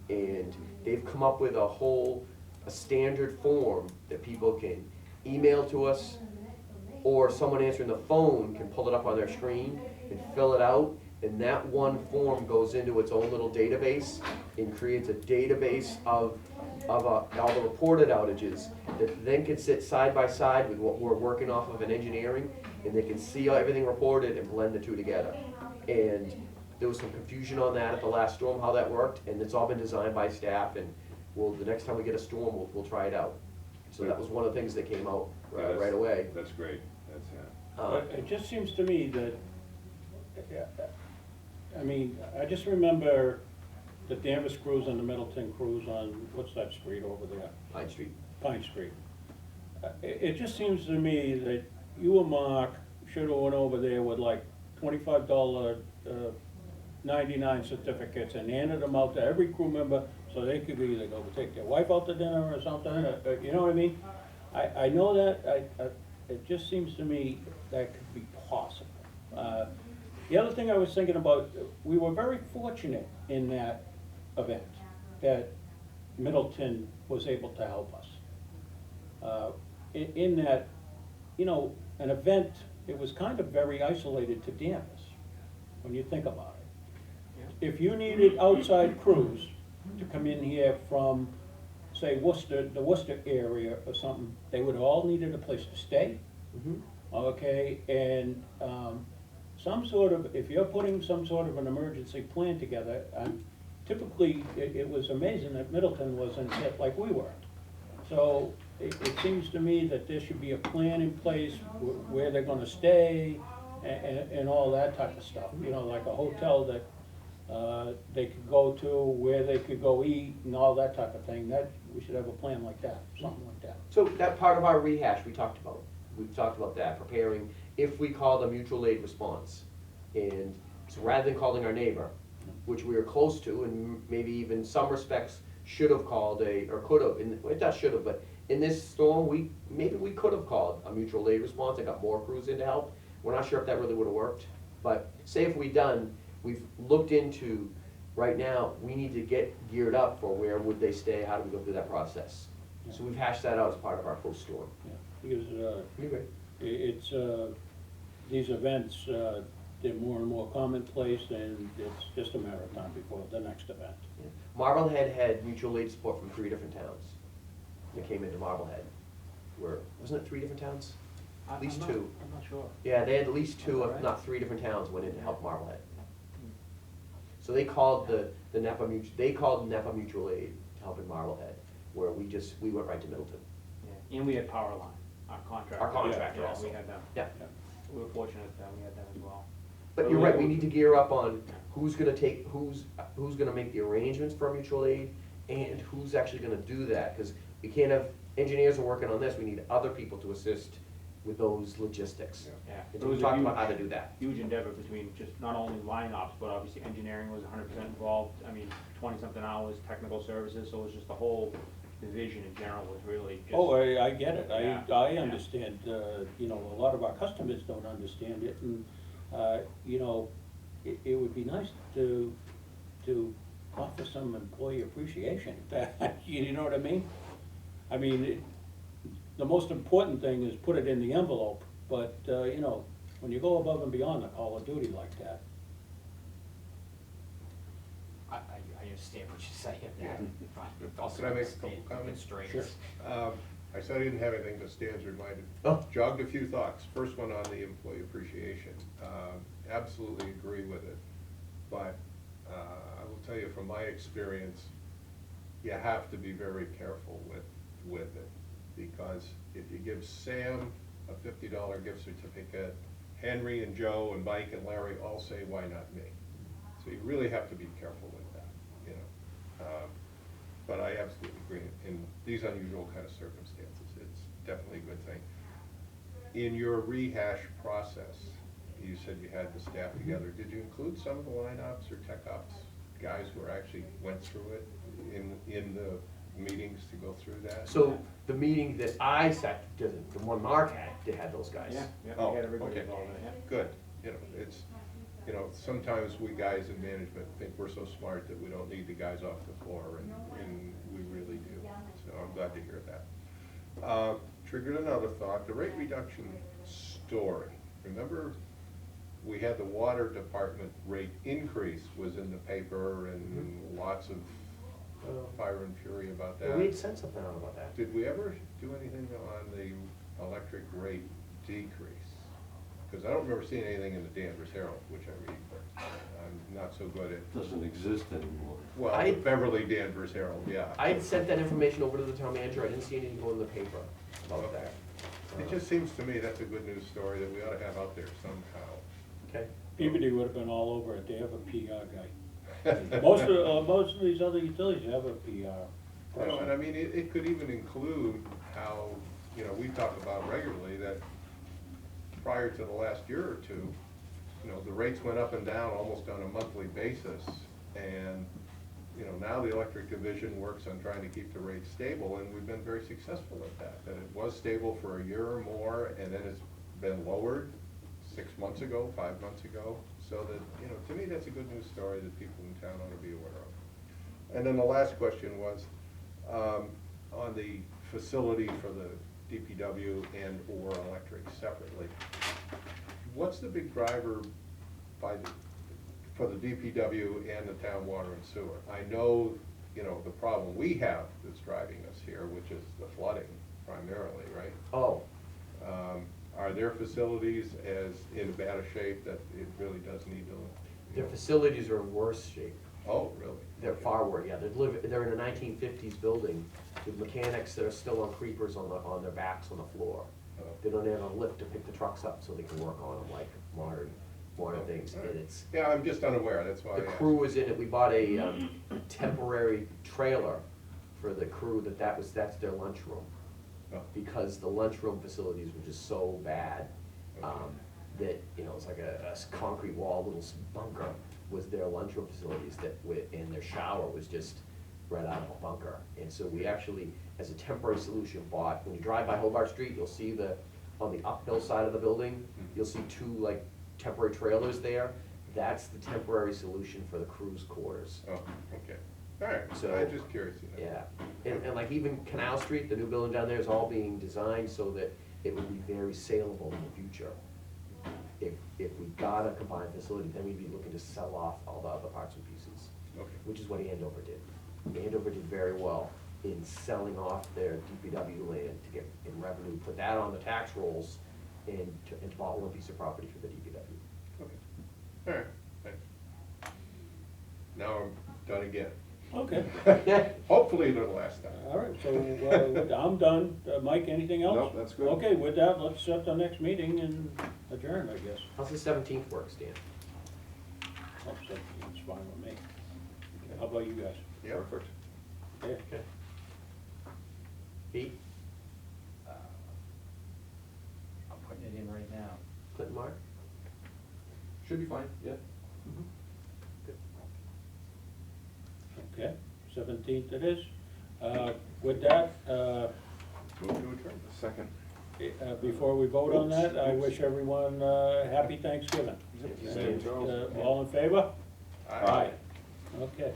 And they've come up with a standard form that people can email to us, or someone answering the phone can pull it up on their screen and fill it out, and that one form goes into its own little database and creates a database of all the reported outages that then can sit side by side with what we're working off of in engineering, and they can see everything reported and blend the two together. And there was some confusion on that at the last storm, how that worked, and it's all been designed by staff, and the next time we get a storm, we'll try it out. So that was one of the things that came out right away. that's great, that's, But it just seems to me that, I mean, I just remember the Danvers crews and the Middleton crews on, what's that street over there? Pine Street. Pine Street. It just seems to me that you and Mark should've went over there with like $25 99 certificates and handed them out to every crew member, so they could either go take their wife out to dinner or something, you know what I mean? I know that, it just seems to me that could be possible. The other thing I was thinking about, we were very fortunate in that event, that Middleton was able to help us. In that, you know, an event, it was kind of very isolated to Danvers, when you think about it. If you needed outside crews to come in here from, say, Worcester, the Worcester area or something, they would all needed a place to stay. Okay, and some sort of, if you're putting some sort of an emergency plan together, typically, it was amazing that Middleton wasn't hit like we were. So it seems to me that there should be a plan in place where they're gonna stay and all that type of stuff. You know, like a hotel that they could go to, where they could go eat and all that type of thing. That, we should have a plan like that, something like that. So that part of our rehash, we talked about. We've talked about that, preparing if we called a mutual aid response. And so rather than calling our neighbor, which we were close to, and maybe even some respects should have called or could have, it does should have, but in this storm, maybe we could have called a mutual aid response and got more crews in to help. We're not sure if that really would have worked, but say if we've looked into, right now, we need to get geared up for where would they stay, how do we go through that process? So we've hashed that out as part of our post-storm. Yeah, because it's, these events, they're more and more commonplace, and it's just a matter of time before the next event. Yeah. Marblehead had mutual aid support from 3 different towns that came into Marblehead. Wasn't it 3 different towns? At least 2. I'm not sure. Yeah, they had at least 2, if Alright. not 3 different towns went in to help Marblehead. So they called the NEPA Mutual Aid to help in Marblehead, where we went right to Middleton. Yeah, and we had Power Line, our contractor. Our contractor Yeah, also. we had them. Yeah. We were fortunate that we had them as well. But you're right, we need to gear up on who's gonna make the arrangements for mutual aid, and who's actually gonna do that, because we can't have, engineers are working on this, we need other people to assist with those logistics. Yeah. And It so we was a talked huge- about how to do that. Huge endeavor between just not only line ops, but obviously engineering was 100% involved. I mean, 20-something hours, technical services, so it was just the whole division in general was really just. Oh, I get it, Yeah. I understand, you know, a lot of our customers don't understand it, and, you know, it would be nice to offer some employee appreciation, you know what I mean? I mean, the most important thing is put it in the envelope, but, you know, when you go above and beyond the call of duty like that. I understand what you're saying. Yeah. But also Can I make a understand couple the comments? constraints. Sure. I said I didn't have anything, but Stan's reminded, Oh. jogged a few thoughts. First one on the employee appreciation. Absolutely agree with it, but I will tell you from my experience, you have to be very careful with it. Because if you give Sam a $50 gift certificate, Henry and Joe and Mike and Larry all say, why not me? So you really have to be careful with that, you know. But I absolutely agree, in these unusual kind of circumstances, it's definitely a good thing. In your rehash process, you said you had the staff together, did you include some of the line ops or tech ops guys who actually went through it in the meetings to go through that? So the meeting that I sat, the one Mark had, they had those guys. Yeah, yeah, Oh, we had everybody okay. involved in it, yeah. Good, you know, it's, you know, sometimes we guys in management think we're so smart that we don't need the guys off the floor, and we really do. So I'm glad to hear that. Triggered another thought, the rate reduction story. Remember, we had the water department rate increase was in the paper and lots of fire and fury about that. We had sent something out about that. Did we ever do anything on the electric rate decrease? Because I don't remember seeing anything in the Danvers Herald, which I read, but I'm not so good at, Doesn't exist anymore. well, the Beverly Danvers Herald, yeah. I had sent that information over to the town manager, I didn't see anything go in the paper about Okay. that. It just seems to me that's a good news story that we ought to have out there somehow. Okay. Peabody would have been all over it, they have a PR guy. Most of these other utilities have a PR You know, and I person. mean, it could even include how, you know, we talk about regularly that prior to the last year or two, you know, the rates went up and down almost on a monthly basis. And, you know, now the electric division works on trying to keep the rates stable, and we've been very successful at that. That it was stable for a year or more, and then it's been lowered 6 months ago, 5 months ago. So that, you know, to me, that's a good news story that people in town ought to be aware of. And then the last question was, on the facility for the DPW and or electric separately, what's the big driver for the DPW and the town water and sewer? I know, you know, the problem we have that's driving us here, which is the flooding primarily, right? Oh, Are their facilities as in bad a shape that it really does need to? their facilities are in worse shape. Oh, really? They're Okay. far worse, yeah, they're in a 1950s building with mechanics that are still on creepers on their backs on the floor. Oh. They don't have a lift to pick the trucks up so they can work on them like modern things, and it's, Yeah, I'm just unaware, that's why I the asked. crew was in it, we bought a temporary trailer for the crew that's their lunchroom. Oh. Because the lunchroom facilities were just so bad, that, you know, it's like a concrete wall, little bunker was their lunchroom facilities and their shower was just right out of a bunker. And so we actually, as a temporary solution, bought, when you drive by Hobart Street, you'll see on the uphill side of the building, you'll see two like temporary trailers there. That's the temporary solution for the crew's quarters. Oh, okay. All right, So- I'm just curious, you know. Yeah, and like even Canal Street, the new building down there is all being designed so that it would be very saleable in the future. If we got a combined facility, then we'd be looking to sell off all the other parts and pieces, Okay. which is what Andover did. Andover did very well in selling off their DPW land to get in revenue, put that on the tax rolls, and bought one piece of property for the DPW. Okay. All right, thanks. Now I'm done again. Okay, Hopefully it'll last time. all right, so I'm done. Mike, anything else? Nope, that's good. Okay, with that, let's set the next meeting and adjourn, I guess. How's the 17th work, Stan? Oh, 17's fine with me. How about you guys? Yeah. Perfect. Okay. Okay. Pete, I'm putting it in right now. Clinton, Mark? Should be fine, yeah. Okay, 17th it is. With that, Move to adjourn. Second. before we vote on that, I wish everyone happy Thanksgiving. Same to all. All in favor? Aye. Okay.